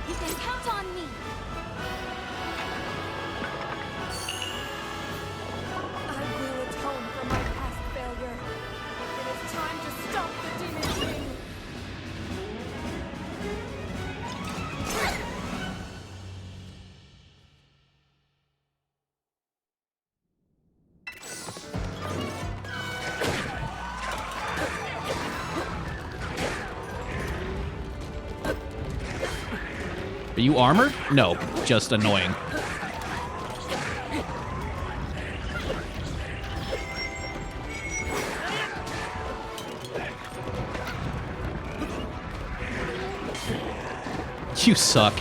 You can count on me. I will atone for my past failure. It is time to stop the Demon King. Are you armored? No, just annoying. You suck.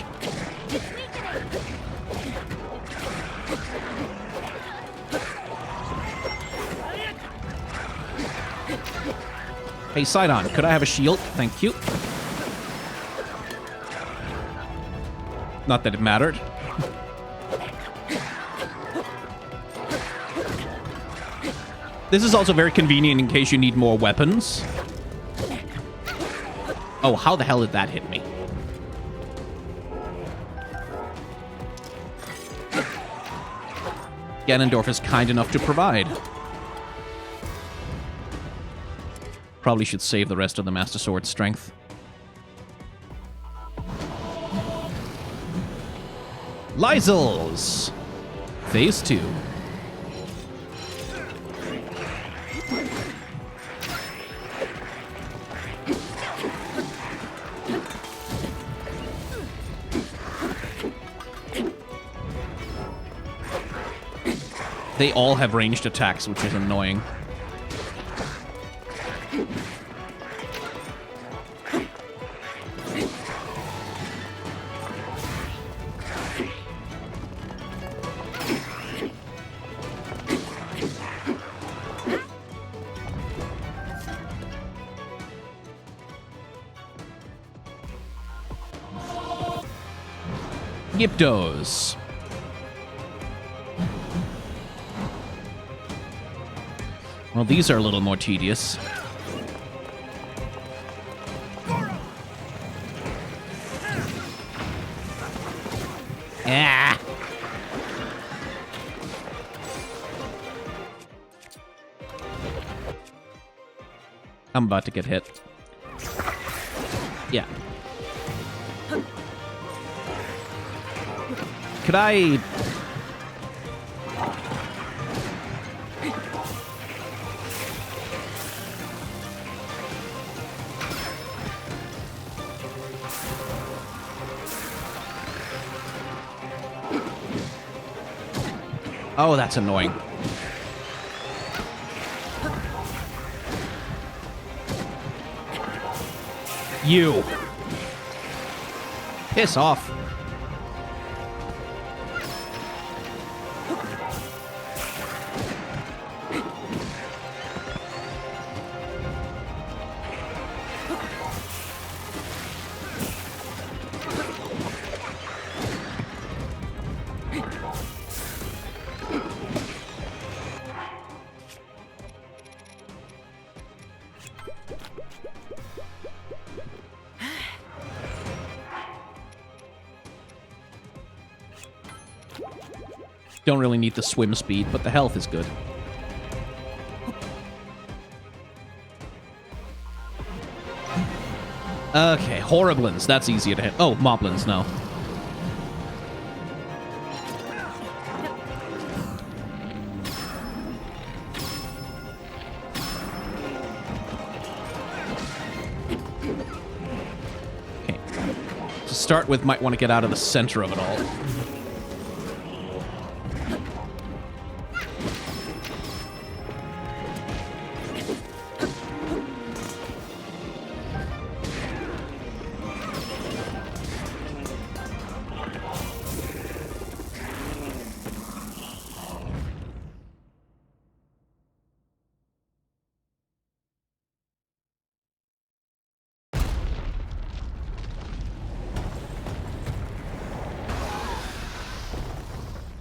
Hey, Sidon, could I have a shield? Thank you. Not that it mattered. This is also very convenient in case you need more weapons. Oh, how the hell did that hit me? Ganondorf is kind enough to provide. Probably should save the rest of the Master Sword's strength. Lysels! Phase 2. They all have ranged attacks, which is annoying. Gyptos. Well, these are a little more tedious. Ah. I'm about to get hit. Yeah. Could I... Oh, that's annoying. You. Piss off. Don't really need the swim speed, but the health is good. Okay, Horriblins. That's easier to hit. Oh, Moblins, no. start with might want to get out of the center of it all.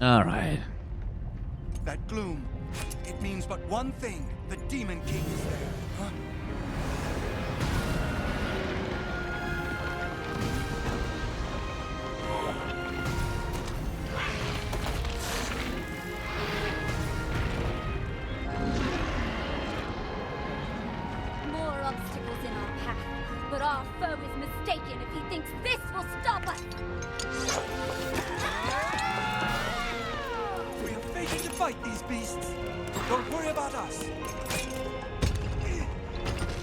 All right. That gloom, it means but one thing. The Demon King is there. Huh? More obstacles in our path, but our foe is mistaken if he thinks this will stop us. We are fated to fight these beasts. Don't worry about us.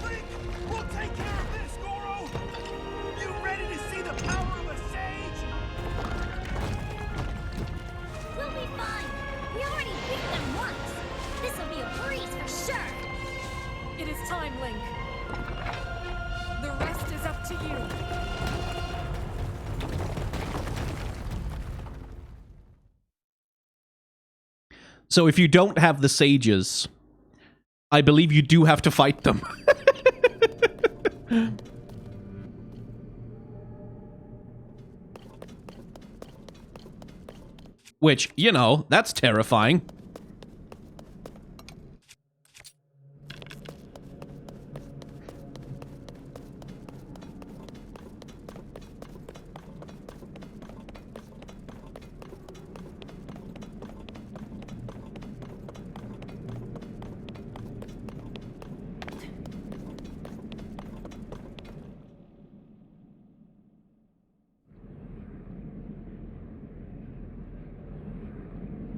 Link, we'll take care of this, Goro. You ready to see the power of a sage? We'll be fine. We already beat them once. This'll be a breeze for sure. It is time, Link. The rest is up to you. So if you don't have the sages, I believe you do have to fight them. Which, you know, that's terrifying.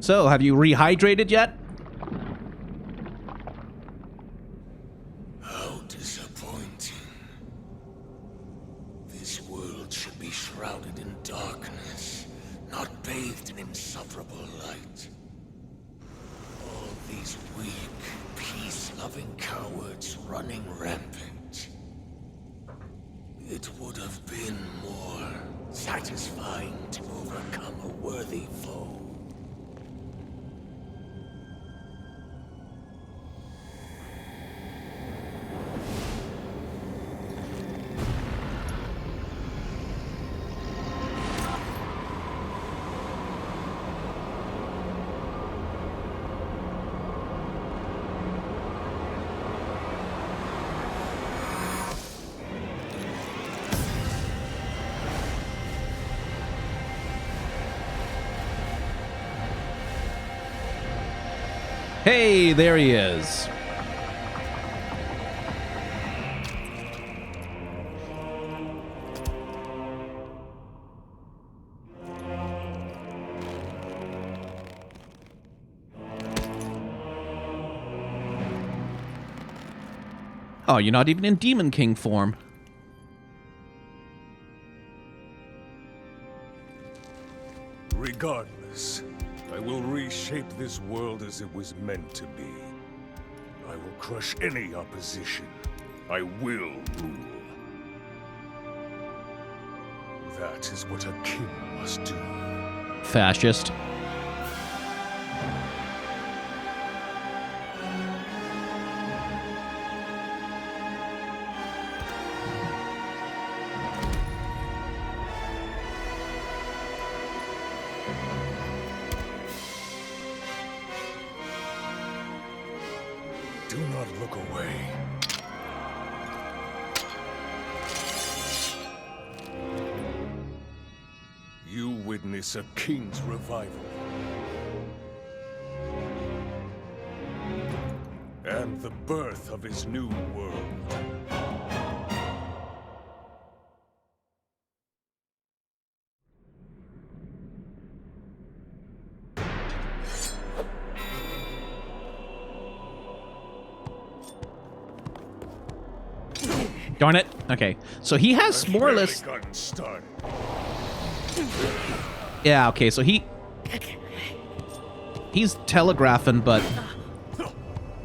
So, have you rehydrated yet? How disappointing. This world should be shrouded in darkness, not bathed in insufferable light. All these weak, peace-loving cowards running rampant. It would have been more satisfying to overcome a worthy foe. Hey, there he is. Oh, you're not even in Demon King form. Regardless, I will reshape this world as it was meant to be. I will crush any opposition. I will rule. That is what a king must do. Fascist. Do not look away. You witness a king's revival. And the birth of his new world. Darn it. Okay. So he has more or less... Barely gotten started. Yeah, okay, so he's telegraphing, but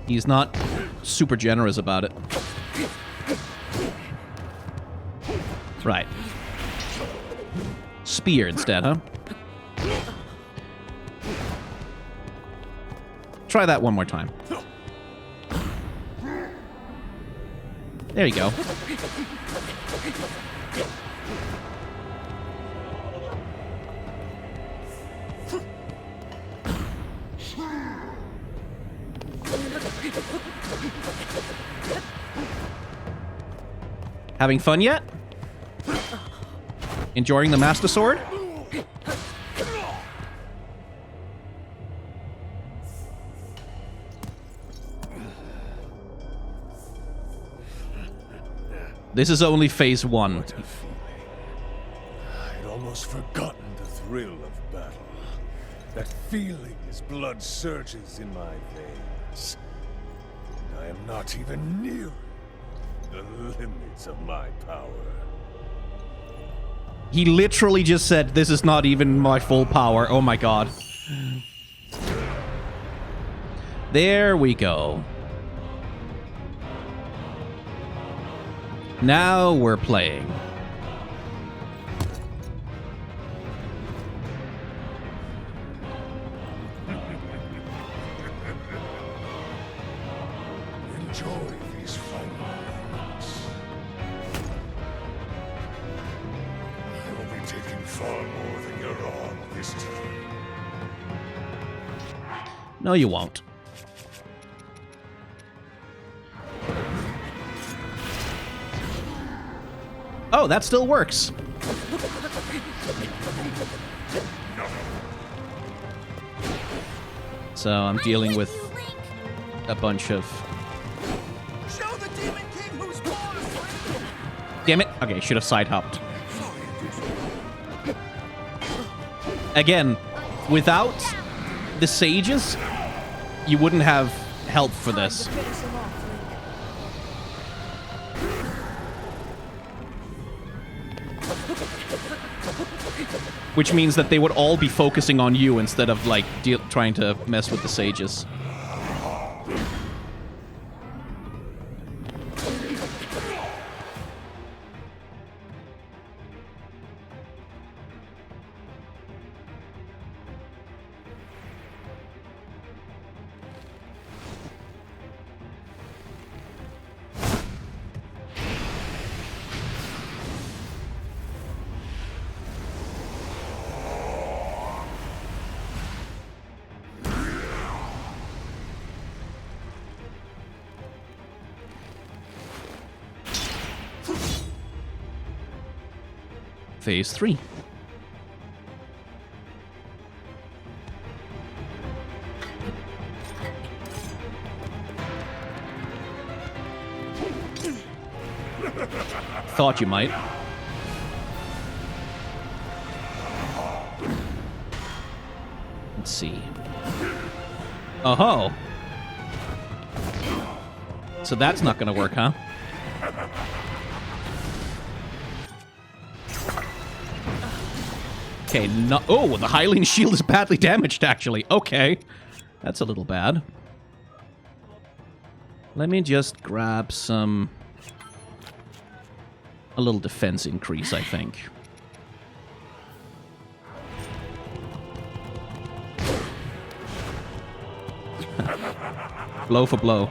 he's not super generous about it. Right. Spear instead, huh? Try that one more time. There you go. Having fun yet? Enjoying the Master Sword? This is only phase 1. What a feeling. I'd almost forgotten the thrill of battle. That feeling as blood surges in my veins. And I am not even near the limits of my power. He literally just said, this is not even my full power. Oh my god. There we go. Now we're playing. Enjoy these final moments. I will be taking far more than you're on this time. No, you won't. Oh, that still works. So I'm dealing with a bunch of... Show the Demon King who's boss! Damn it. Okay, should have side hopped. Again, without the sages, you wouldn't have help for this. Finish him off, Link. Which means that they would all be focusing on you instead of, like, trying to mess with the sages. Phase 3. Thought you might. Let's see. Oh-ho! So that's not gonna work, huh? Okay, no- oh, the Hylian shield is badly damaged, actually. Okay. That's a little bad. Let me just grab some... a little defense increase, I think. Blow for blow.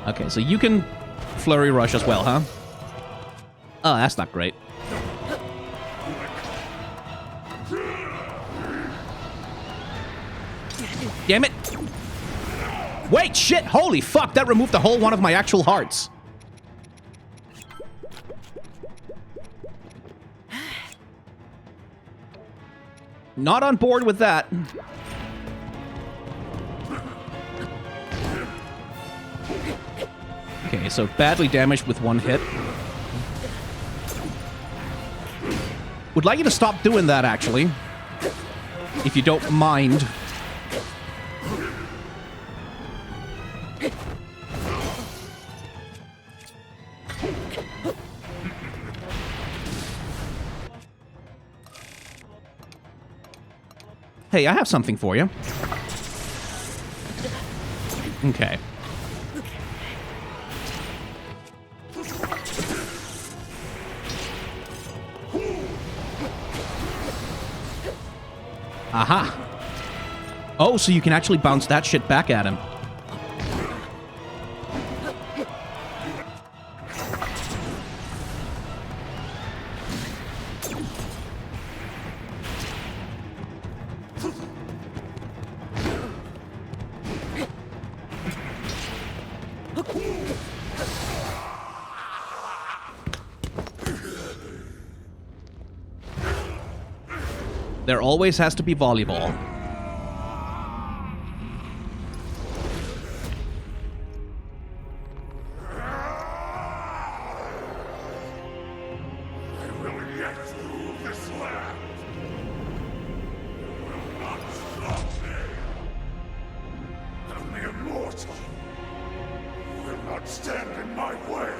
Okay, so you can flurry rush as well, huh? Oh, that's not great. Damn it! Wait, shit! Holy fuck! That removed the whole one of my actual hearts. Not on board with that. Okay, so badly damaged with one hit. Would like you to stop doing that, actually. If you don't mind. Hey, I have something for you. Okay. Aha. Oh, so you can actually bounce that shit back at him. There always has to be volleyball. I will yet rule this land. You will not stop me. And the immortal will not stand in my way.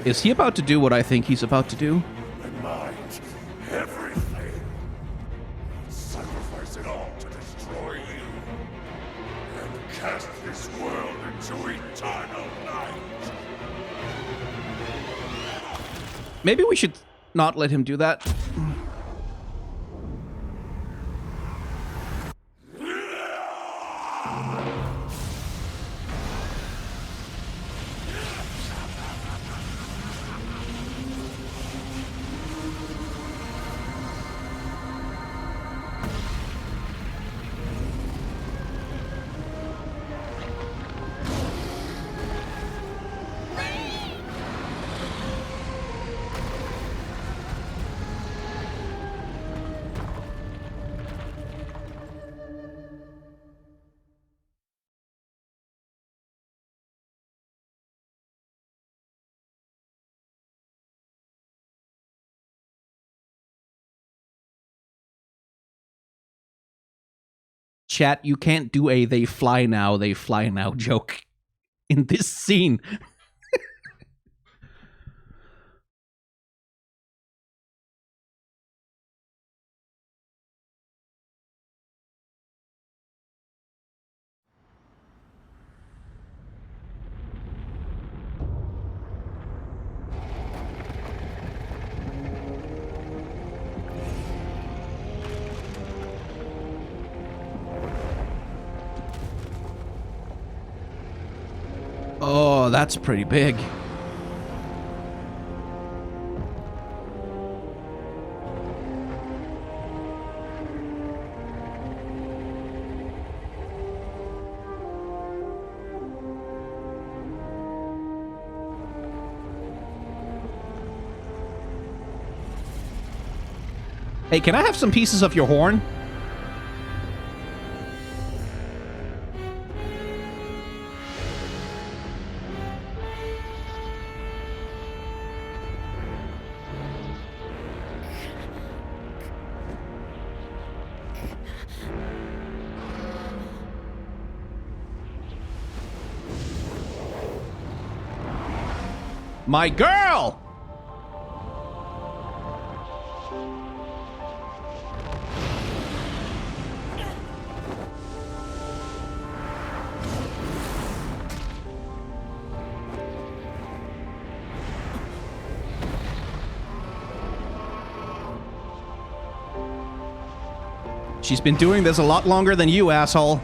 Is he about to do what I think he's about to do? And mind everything. Sacrifice it all to destroy you. And cast this world into eternal night. Maybe we should not let him do that. Chat, you can't do a they fly now joke in this scene. Oh, that's pretty big. Hey, can I have some pieces of your horn? My girl! She's been doing this a lot longer than you, asshole.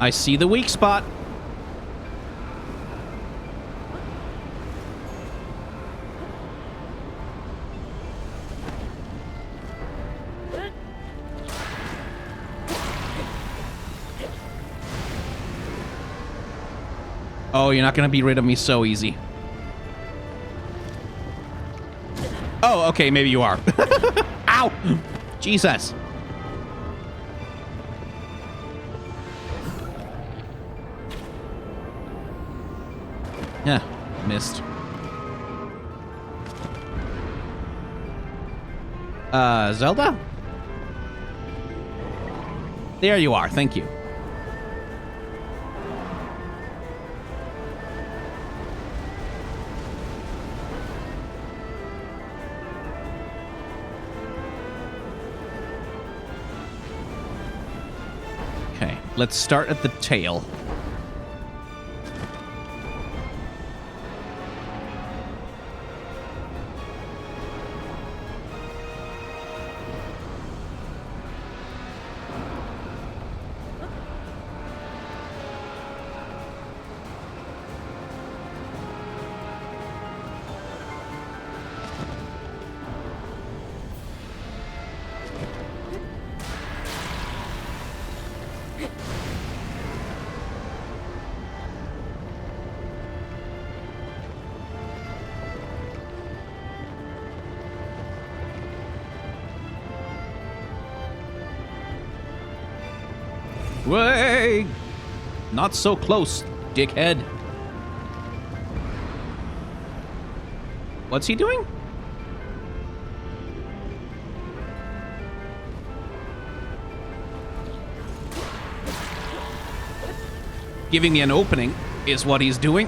I see the weak spot. Oh, you're not gonna be rid of me so easy. Oh, okay, maybe you are. Ow! Jesus. Yeah, missed. Zelda? There you are, thank you. Okay, let's start at the tail. Way! Not so close, dickhead. What's he doing? Giving me an opening is what he's doing.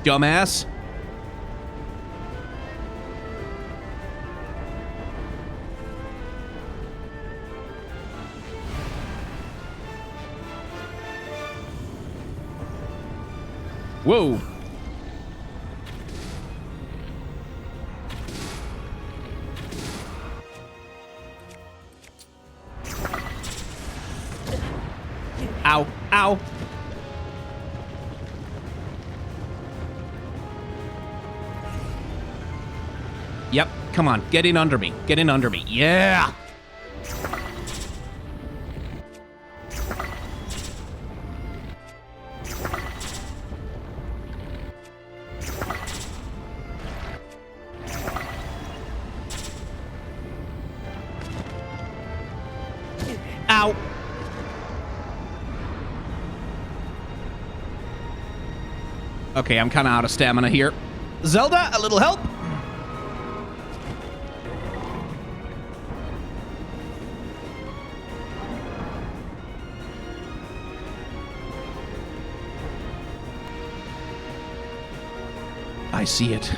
Dumbass. Whoa. Ow. Ow. Yep. Come on. Get in under me. Get in under me. Yeah. Ow. Okay, I'm kind of out of stamina here. Zelda, a little help? I see it.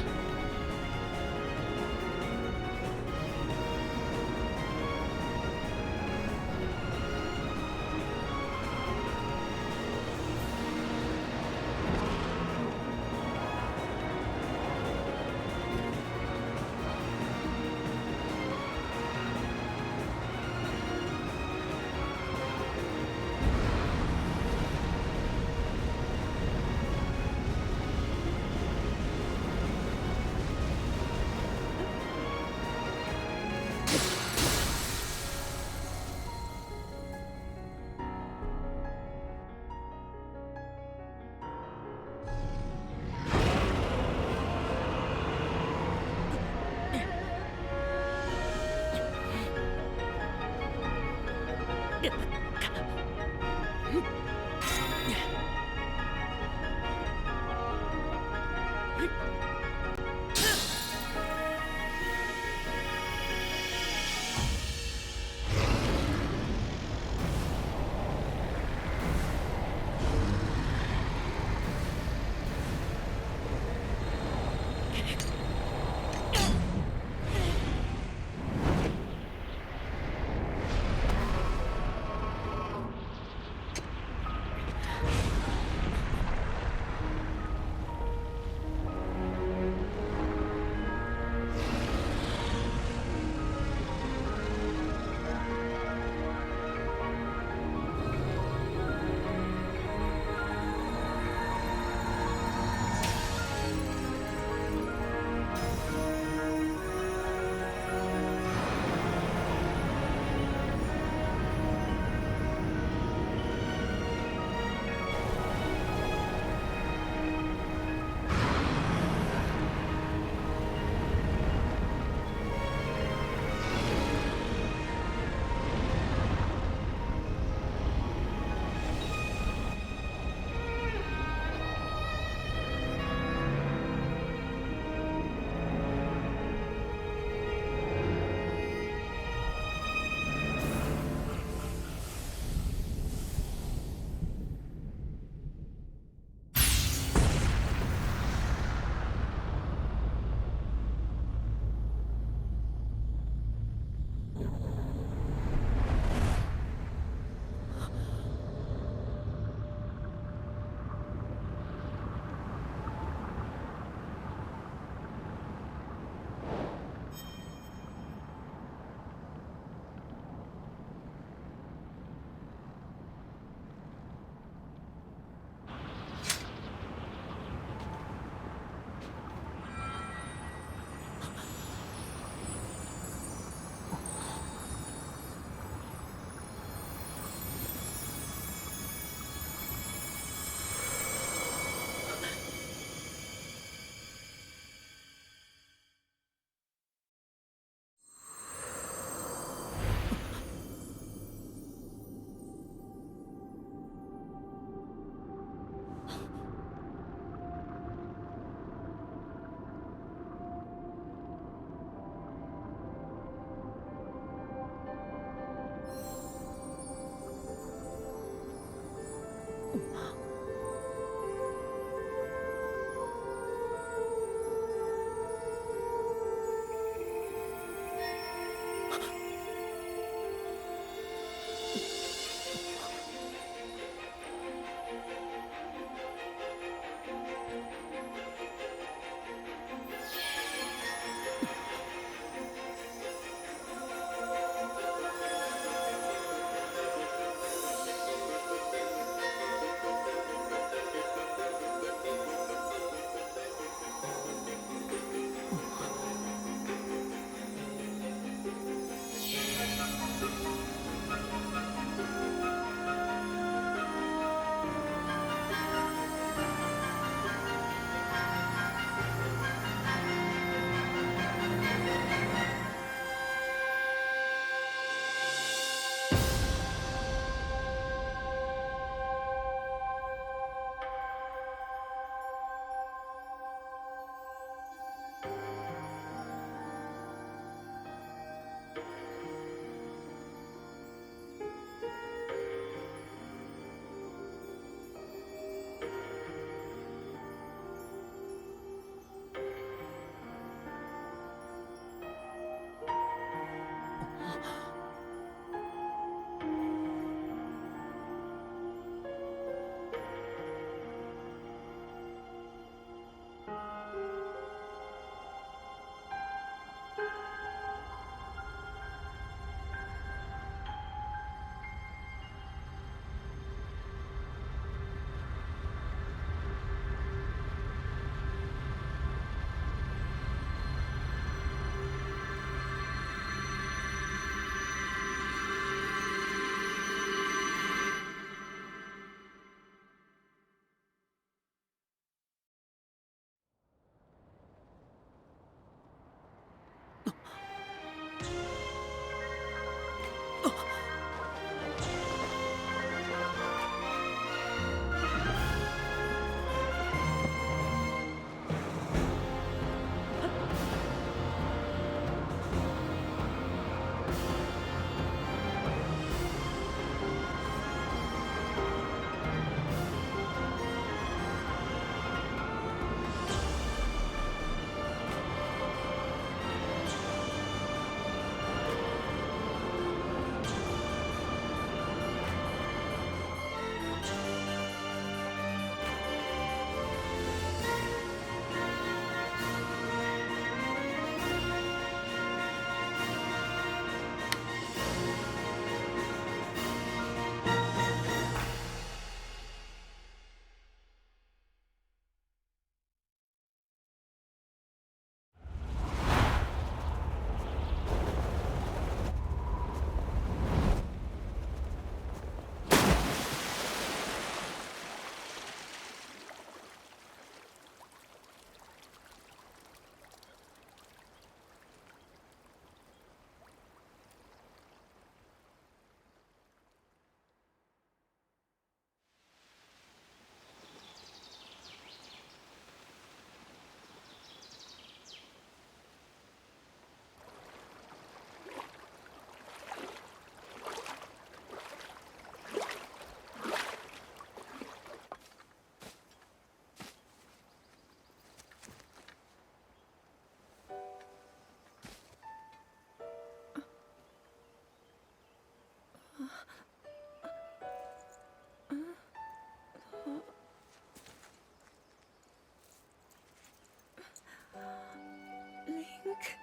Link,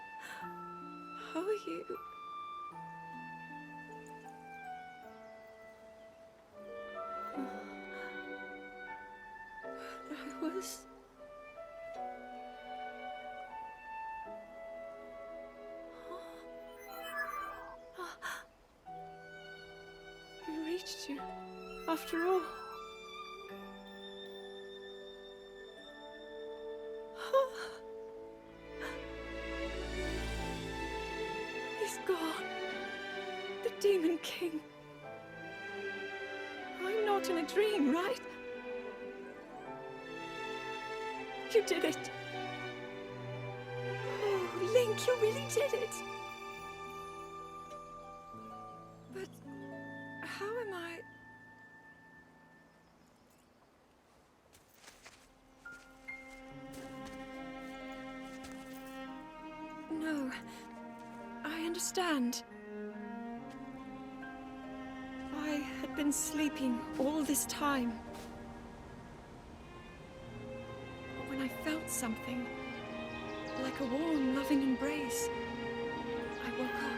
how are you? I was... We reached you, after all. He's gone. The Demon King. I'm not in a dream, right? You did it. Oh, Link, you really did it. But how am I... I understand. I had been sleeping all this time. But when I felt something, like a warm, loving embrace, I woke up.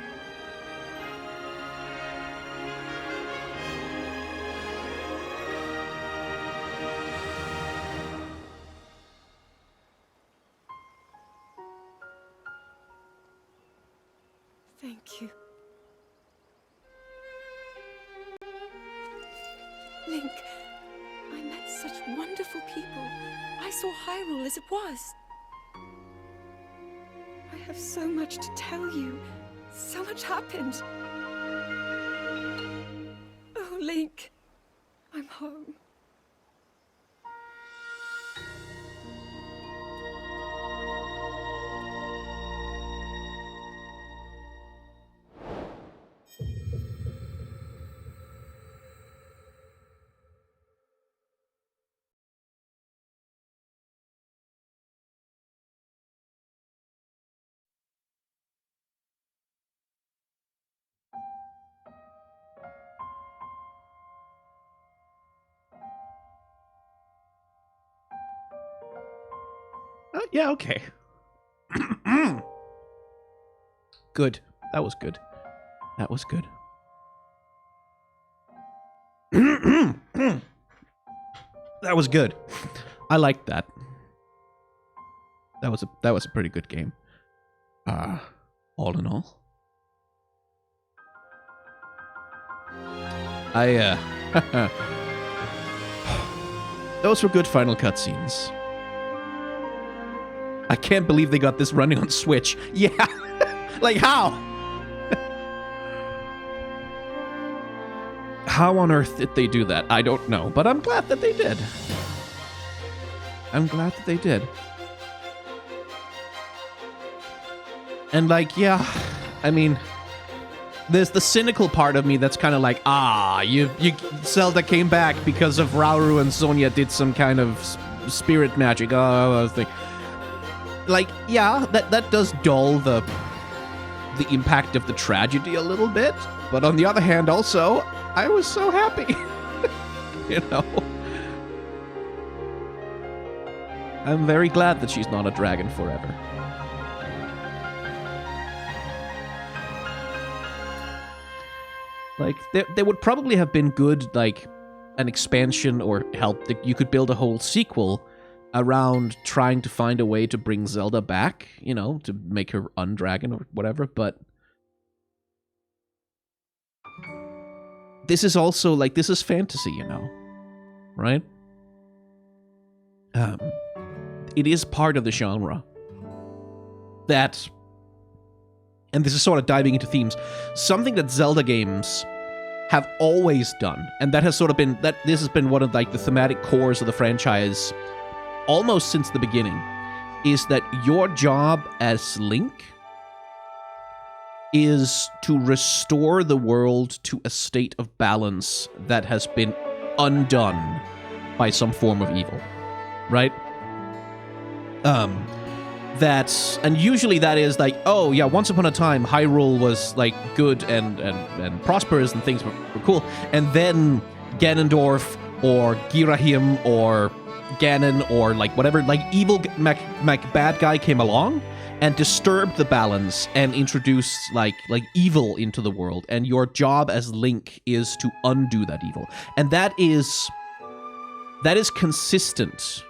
Thank you. Link, I met such wonderful people. I saw Hyrule as it was. I have so much to tell you. So much happened. Oh, Link, I'm home. Yeah, okay. Good. That was good. That was good. That was good. I liked that. That was a pretty good game. All in all. Those were good final cutscenes. I can't believe they got this running on Switch. Yeah. Like, how? How on earth did they do that? I don't know, but I'm glad that they did. I'm glad that they did. And like, yeah, I mean, there's the cynical part of me that's kind of like, Zelda came back because of Rauru and Sonia did some kind of spirit magic. Like, yeah, that does dull the impact of the tragedy a little bit. But on the other hand, also, I was so happy. You know? I'm very glad that she's not a dragon forever. Like, there would probably have been good, like, an expansion or help that you could build a whole sequel around trying to find a way to bring Zelda back, you know, to make her undragon or whatever, but this is also, like, this is fantasy, you know, right? It is part of the genre that, and this is sort of diving into themes, something that Zelda games have always done, and that has sort of been, that this has been one of, like, the thematic cores of the franchise almost since the beginning, is that your job as Link is to restore the world to a state of balance that has been undone by some form of evil, right? And usually that is like, oh yeah, once upon a time Hyrule was like good and prosperous and things were cool, and then Ganondorf or Girahim or Ganon or like whatever, like evil bad guy came along and disturbed the balance and introduced like evil into the world, and your job as Link is to undo that evil. And that is consistent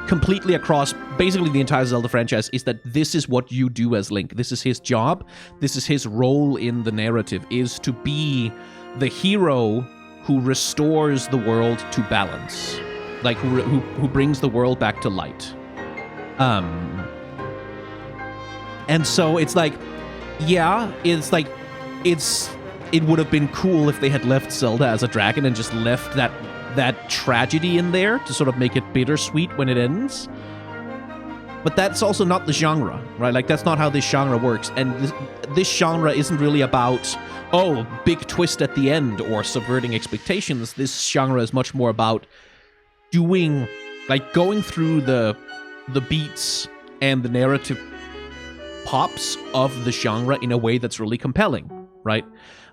completely across basically the entire Zelda franchise, is that this is what you do as Link. This is his job. This is his role in the narrative, is to be the hero who restores the world to balance, like who brings the world back to light. And so it's like, yeah, it's like, it would have been cool if they had left Zelda as a dragon and just left that tragedy in there to sort of make it bittersweet when it ends. But that's also not the genre, right? Like, that's not how this genre works. And this genre isn't really about, oh, big twist at the end or subverting expectations. This genre is much more about doing, like, going through the beats and the narrative pops of the genre in a way that's really compelling, right?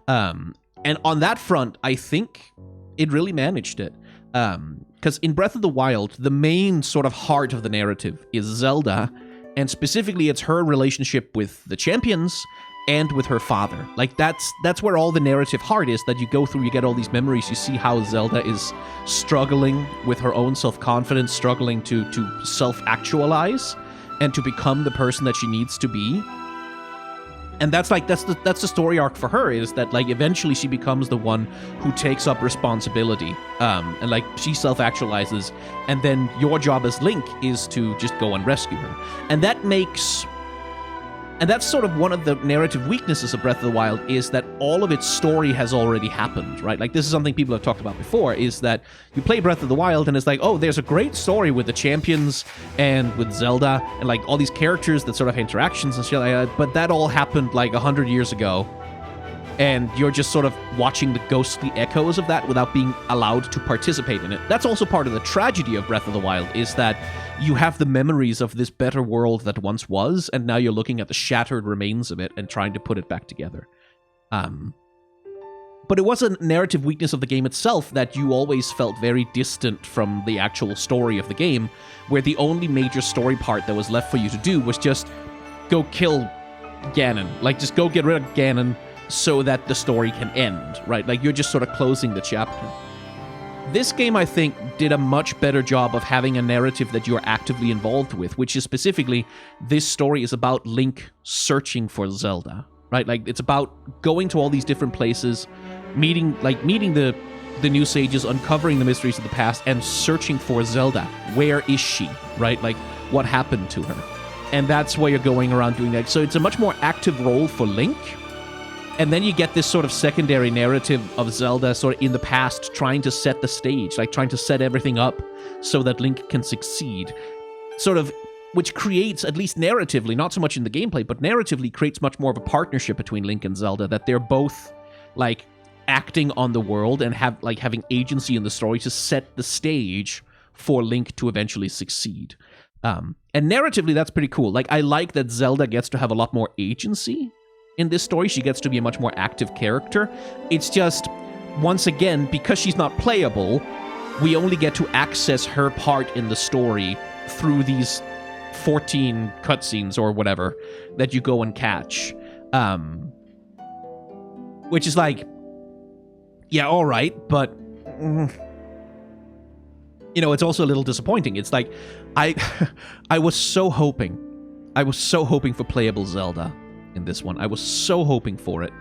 And on that front, I think it really managed it. Because in Breath of the Wild, the main sort of heart of the narrative is Zelda, and specifically it's her relationship with the champions and with her father. Like, that's where all the narrative heart is, that you go through, you get all these memories, you see how Zelda is struggling with her own self-confidence, struggling to self-actualize, and to become the person that she needs to be. And that's the story arc for her, is that, like, eventually she becomes the one who takes up responsibility, and, like, she self-actualizes, and then your job as Link is to just go and rescue her. And that's sort of one of the narrative weaknesses of Breath of the Wild, is that all of its story has already happened, right? Like, this is something people have talked about before, is that you play Breath of the Wild and it's like, oh, there's a great story with the champions and with Zelda and, like, all these characters that sort of have interactions and shit like that, but that all happened, like, 100 years ago. And you're just sort of watching the ghostly echoes of that without being allowed to participate in it. That's also part of the tragedy of Breath of the Wild, is that you have the memories of this better world that once was, and now you're looking at the shattered remains of it and trying to put it back together. But it was a narrative weakness of the game itself that you always felt very distant from the actual story of the game, where the only major story part that was left for you to do was just go kill Ganon. Like, just go get rid of Ganon, so that the story can end, right? Like, you're just sort of closing the chapter. This game, I think, did a much better job of having a narrative that you're actively involved with, which is specifically, this story is about Link searching for Zelda, right? Like, it's about going to all these different places, meeting the new sages, uncovering the mysteries of the past, and searching for Zelda. Where is she, right? Like, what happened to her? And that's why you're going around doing that. So it's a much more active role for Link. And then you get this sort of secondary narrative of Zelda sort of in the past trying to set the stage, like trying to set everything up so that Link can succeed. Sort of, which creates, at least narratively, not so much in the gameplay, but narratively creates much more of a partnership between Link and Zelda, that they're both, like, acting on the world and having agency in the story to set the stage for Link to eventually succeed. And narratively, that's pretty cool. Like, I like that Zelda gets to have a lot more agency in this story. She gets to be a much more active character. It's just, once again, because she's not playable, we only get to access her part in the story through these 14 cutscenes or whatever that you go and catch. Which is like, yeah, all right, but you know, it's also a little disappointing. It's like, I was so hoping for playable Zelda in this one. I was so hoping for it.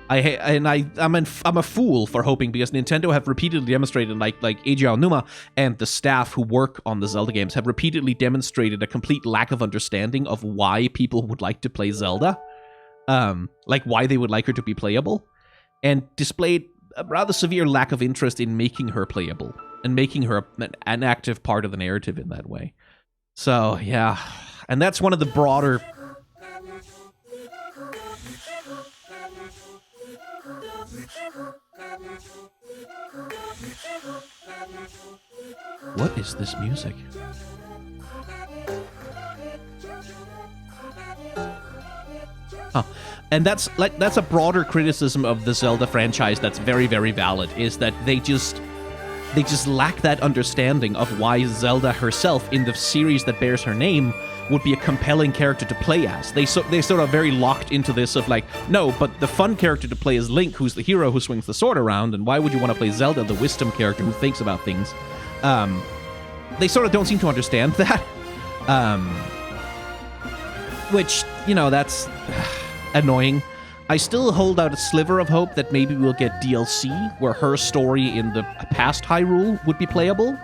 I'm a fool for hoping, because Nintendo have repeatedly demonstrated, like Eiji Aonuma and the staff who work on the Zelda games have repeatedly demonstrated a complete lack of understanding of why people would like to play Zelda, like why they would like her to be playable, and displayed a rather severe lack of interest in making her playable and making her an active part of the narrative in that way. So yeah, and that's one of the broader. What is this music? Oh, and that's a broader criticism of the Zelda franchise that's very, very valid, is that they just lack that understanding of why Zelda herself, in the series that bears her name, would be a compelling character to play as. They sort of very locked into this of like, no, but the fun character to play is Link, who's the hero who swings the sword around, and why would you want to play Zelda, the wisdom character who thinks about things? They sort of don't seem to understand that. Which, you know, that's annoying. I still hold out a sliver of hope that maybe we'll get DLC where her story in the past Hyrule would be playable.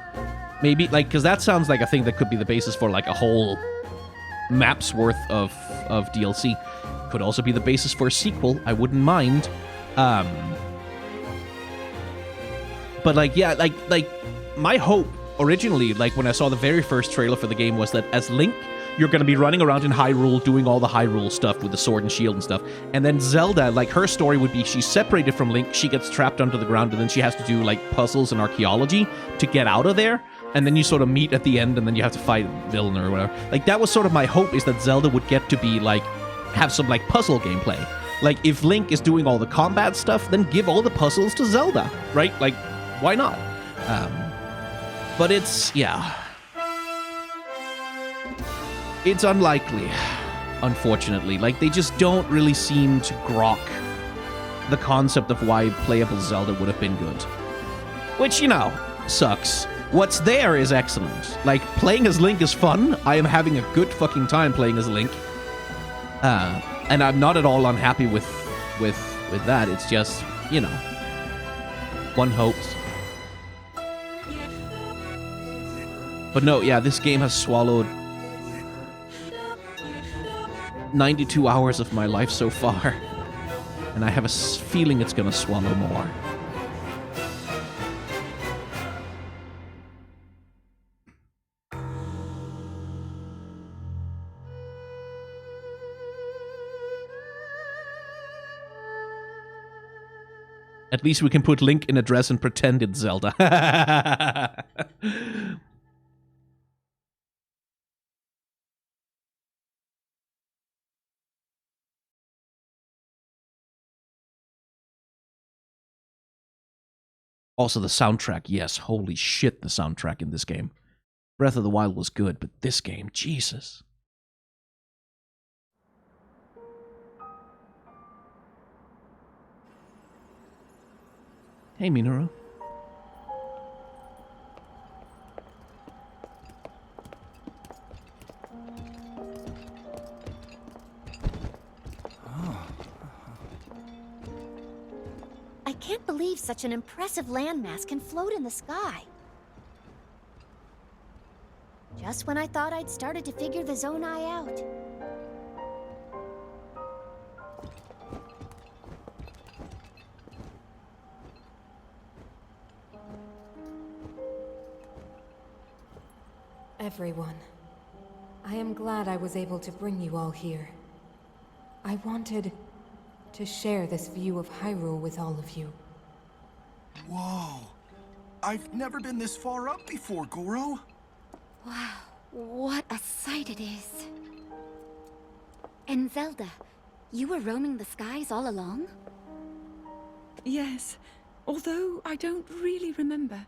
Maybe, like, because that sounds like a thing that could be the basis for, like, a whole map's worth of DLC. Could also be the basis for a sequel. I wouldn't mind. But, like, yeah, like my hope originally, like, when I saw the very first trailer for the game, was that as Link, you're going to be running around in Hyrule doing all the Hyrule stuff with the sword and shield and stuff. And then Zelda, like, her story would be she's separated from Link, she gets trapped under the ground, and then she has to do, like, puzzles and archaeology to get out of there. and then you sort of meet at the end, and then you have to fight a villain or whatever. Like, that was sort of my hope, is that Zelda would get to be, like, have some, like, puzzle gameplay. Like, if Link is doing all the combat stuff, then give all the puzzles to Zelda, right? Like, why not? But it's, yeah. It's unlikely, unfortunately. Like, they just don't really seem to grok the concept of why playable Zelda would have been good. Which, you know, sucks. What's there is excellent. Like, playing as Link is fun. I am having a good fucking time playing as Link. And I'm not at all unhappy with that. It's just, you know, one hopes. But no, yeah, this game has swallowed 92 hours of my life so far. And I have a feeling it's gonna swallow more. At least we can put Link in a dress and pretend it's Zelda. Also, the soundtrack. Yes, holy shit, the soundtrack in this game. Breath of the Wild was good, but this game, Jesus. Hey, Minoru. I can't believe such an impressive landmass can float in the sky. Just when I thought I'd started to figure the Zonai out. Everyone, I am glad I was able to bring you all here. I wanted to share this view of Hyrule with all of you. Whoa. I've never been this far up before, Goro. Wow, what a sight it is. And Zelda, you were roaming the skies all along? Yes, although I don't really remember.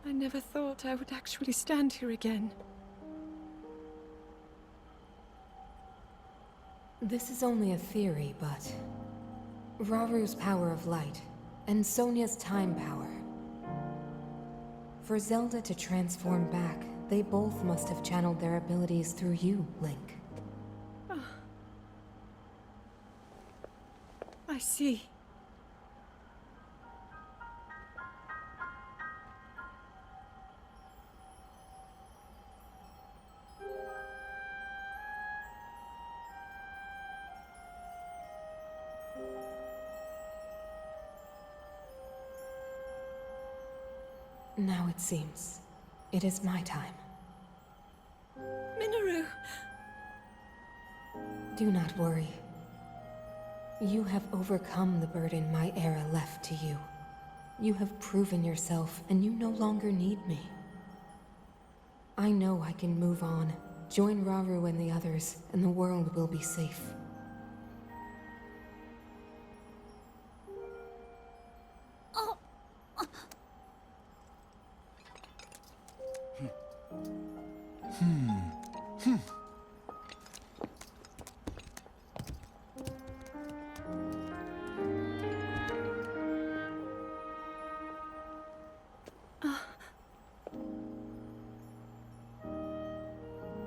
I never thought I would actually stand here again. This is only a theory, but Raru's power of light and Sonia's time power. For Zelda to transform back, they both must have channeled their abilities through you, Link. I see. Now it seems it is my time. Minoru! Do not worry. You have overcome the burden my era left to you. You have proven yourself, and you no longer need me. I know I can move on, join Raru and the others, and the world will be safe.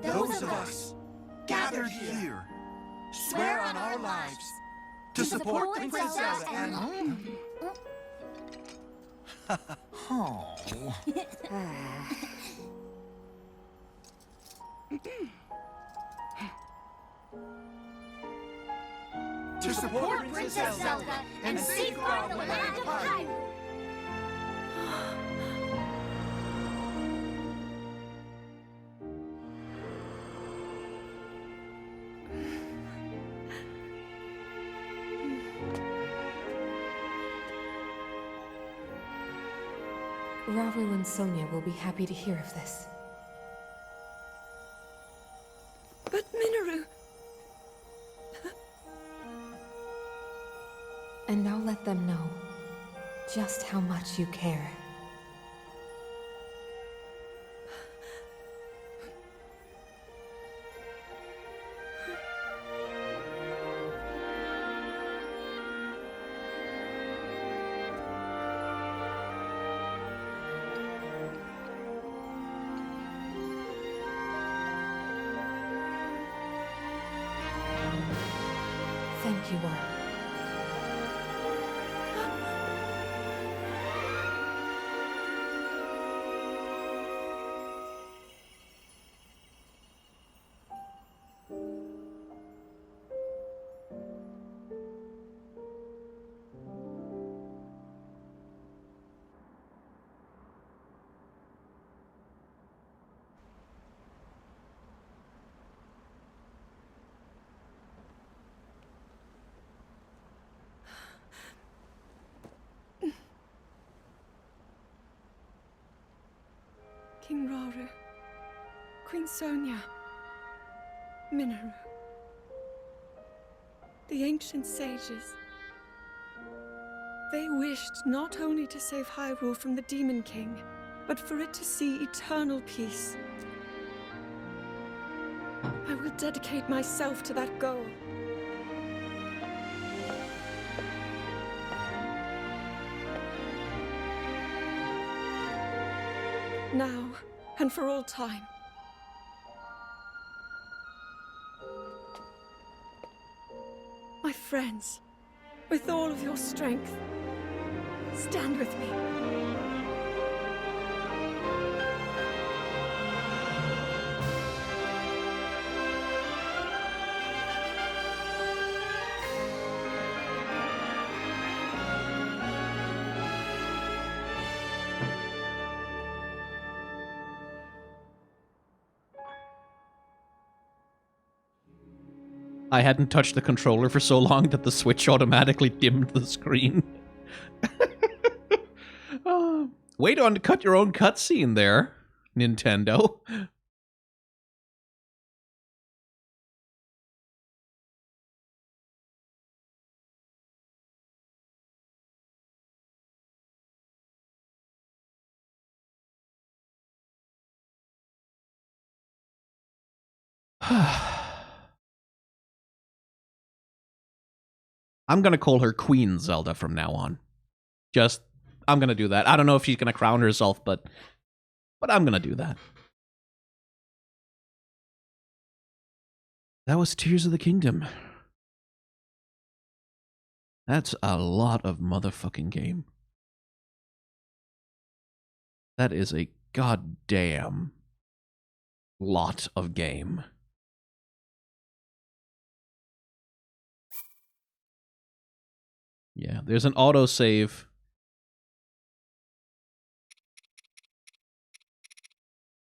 Those of us gathered here swear on our lives to support Princess Zelda and... Oh. To support Princess Zelda and safeguard the land of Hyrule. Rauru and Sonia will be happy to hear of this. But Minoru... And I'll let them know just how much you care. Thank you all. King Rauru, Queen Sonia, Minoru. The ancient sages. They wished not only to save Hyrule from the Demon King, but for it to see eternal peace. I will dedicate myself to that goal. Now, and for all time. My friends, with all of your strength, stand with me. I hadn't touched the controller for so long that the Switch automatically dimmed the screen. Way to undercut your own cutscene there, Nintendo. I'm gonna call her Queen Zelda from now on. I'm gonna do that. I don't know if she's gonna crown herself, but I'm gonna do that. That was Tears of the Kingdom. That's a lot of motherfucking game. That is a goddamn lot of game. Yeah, there's an autosave.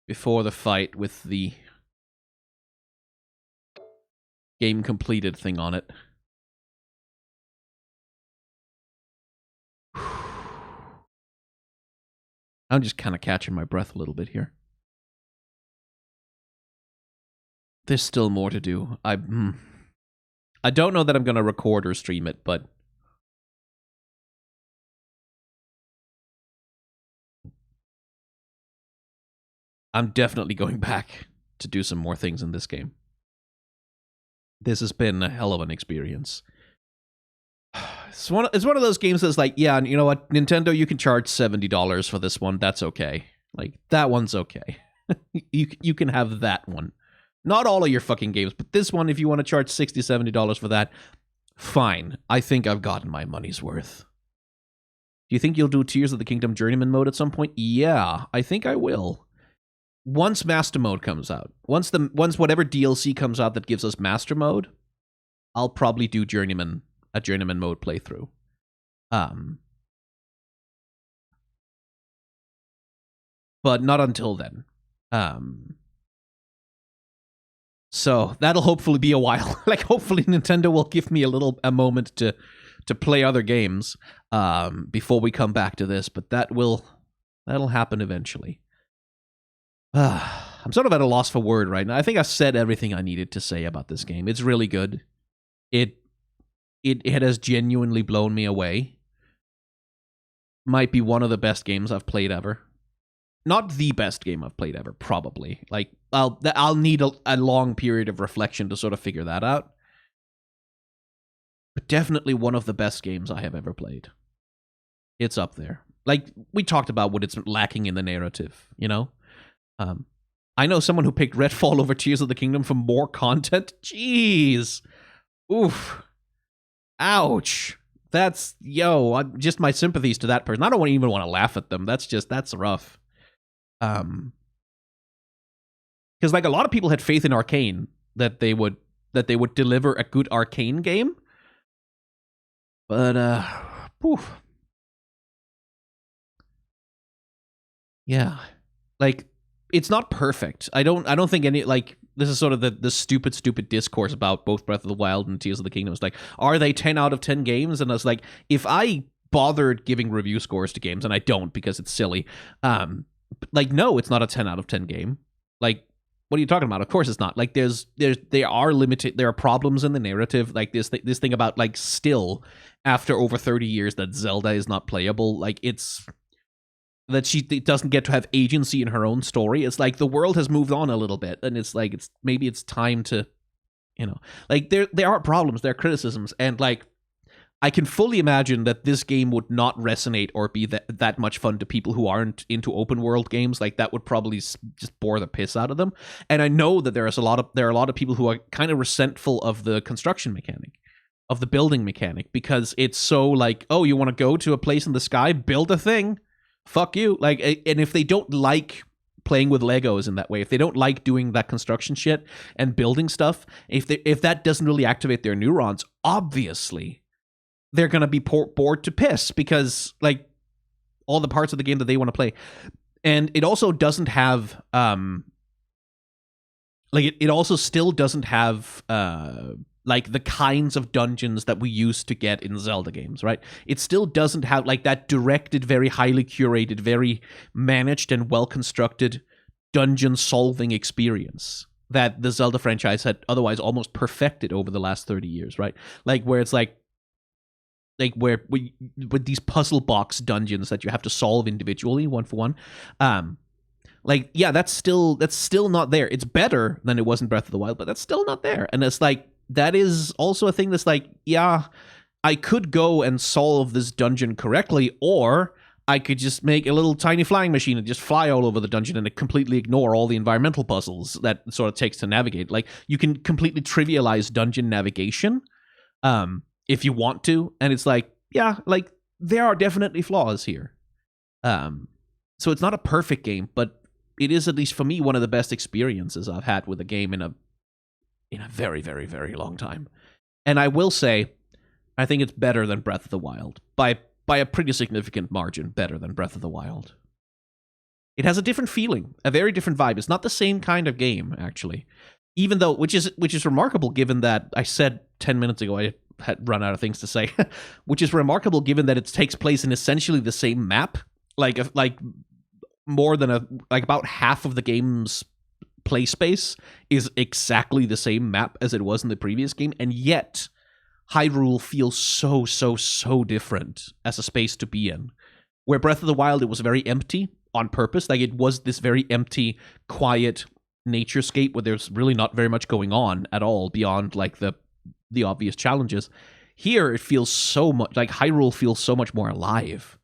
Before the fight with the game completed thing on it. I'm just kind of catching my breath a little bit here. There's still more to do. I don't know that I'm going to record or stream it, but I'm definitely going back to do some more things in this game. This has been a hell of an experience. It's one of those games that's like, yeah, you know what, Nintendo, you can charge $70 for this one. That's okay. Like, that one's okay. you can have that one. Not all of your fucking games, but this one, if you want to charge $60, $70 for that, fine. I think I've gotten my money's worth. Do you think you'll do Tears of the Kingdom Journeyman mode at some point? Yeah, I think I will. Once Master Mode comes out, once whatever DLC comes out that gives us Master Mode, I'll probably do a Journeyman mode playthrough. But not until then. So that'll hopefully be a while. Like, hopefully Nintendo will give me a moment to play other games before we come back to this. But that will That'll happen eventually. I'm sort of at a loss for word right now. I think I've said everything I needed to say about this game. It's really good. It has genuinely blown me away. Might be one of the best games I've played ever. Not the best game I've played ever, probably. Like, I'll need a long period of reflection to sort of figure that out. But definitely one of the best games I have ever played. It's up there. Like, we talked about what it's lacking in the narrative, you know? I know someone who picked Redfall over Tears of the Kingdom for more content. Jeez. Oof. Ouch. That's, just my sympathies to that person. I don't even want to laugh at them. That's rough. Because, like, a lot of people had faith in Arcane that they would deliver a good Arcane game. But, poof. Yeah. Like, it's not perfect. I don't think any, like, this is sort of the stupid discourse about both Breath of the Wild and Tears of the Kingdom. It's like, are they 10 out of 10 games? And I was like, if I bothered giving review scores to games, and I don't because it's silly, like, no, it's not a 10 out of 10 game. Like, what are you talking about? Of course it's not. Like, there are problems in the narrative. Like, this thing about, like, still, after over 30 years, that Zelda is not playable. Like, that she doesn't get to have agency in her own story. It's like the world has moved on a little bit, and it's like maybe it's time to, like, there are problems, there are criticisms, and, like, I can fully imagine that this game would not resonate or be that much fun to people who aren't into open world games. Like, that would probably just bore the piss out of them. And I know that there are a lot of people who are kind of resentful of the construction mechanic, of the building mechanic, because it's so like, oh, you want to go to a place in the sky, build a thing. Fuck you. Like, and if they don't like playing with Legos in that way, if they don't like doing that construction shit and building stuff, if that doesn't really activate their neurons, obviously they're going to be bored to piss, because, like, all the parts of the game that they want to play. And it also doesn't have it also still doesn't have like the kinds of dungeons that we used to get in Zelda games, right? It still doesn't have, like, that directed, very highly curated, very managed and well-constructed dungeon solving experience that the Zelda franchise had otherwise almost perfected over the last 30 years, right? Like, where it's like where with these puzzle box dungeons that you have to solve individually, one for one. Like, yeah, that's still not there. It's better than it was in Breath of the Wild, but that's still not there. And it's like, that is also a thing that's like, yeah, I could go and solve this dungeon correctly, or I could just make a little tiny flying machine and just fly all over the dungeon and completely ignore all the environmental puzzles that it sort of takes to navigate. Like, you can completely trivialize dungeon navigation if you want to, and it's like, yeah, like, there are definitely flaws here. So it's not a perfect game, but it is, at least for me, one of the best experiences I've had with a game in a very, very, very long time. And I will say, I think it's better than Breath of the Wild. By a pretty significant margin, better than Breath of the Wild. It has a different feeling, a very different vibe. It's not the same kind of game, actually. Even though, which is remarkable, given that I said 10 minutes ago I had run out of things to say, which is remarkable given that it takes place in essentially the same map. Like more than about half of the game's play space is exactly the same map as it was in the previous game, and yet Hyrule feels so different as a space to be in. Where Breath of the Wild, it was very empty on purpose. Like, it was this very empty, quiet naturescape where there's really not very much going on at all beyond, like, the obvious challenges. Here, it feels so much like Hyrule feels so much more alive.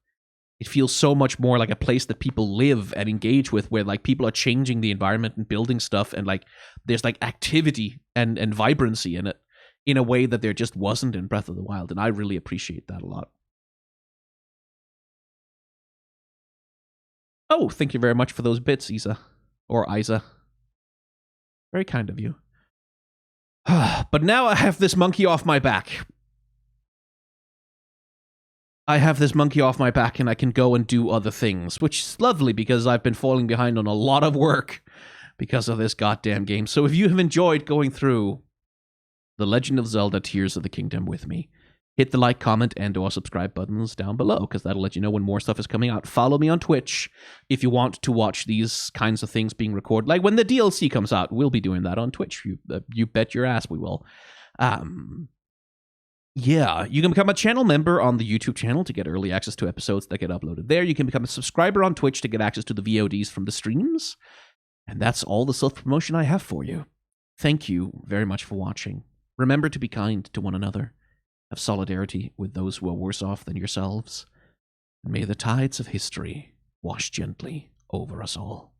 It feels so much more like a place that people live and engage with, where, like, people are changing the environment and building stuff, and, like, there's, like, activity and vibrancy in it in a way that there just wasn't in Breath of the Wild, and I really appreciate that a lot. Oh, thank you very much for those bits, Isa. Or Isa. Very kind of you. But now I have this monkey off my back. I have this monkey off my back and I can go and do other things, which is lovely because I've been falling behind on a lot of work because of this goddamn game. So if you have enjoyed going through The Legend of Zelda Tears of the Kingdom with me, hit the like, comment, and or subscribe buttons down below, because that'll let you know when more stuff is coming out. Follow me on Twitch if you want to watch these kinds of things being recorded. Like when the DLC comes out, we'll be doing that on Twitch. You bet your ass we will. Yeah, you can become a channel member on the YouTube channel to get early access to episodes that get uploaded there. You can become a subscriber on Twitch to get access to the VODs from the streams. And that's all the self-promotion I have for you. Thank you very much for watching. Remember to be kind to one another. Have solidarity with those who are worse off than yourselves. And may the tides of history wash gently over us all.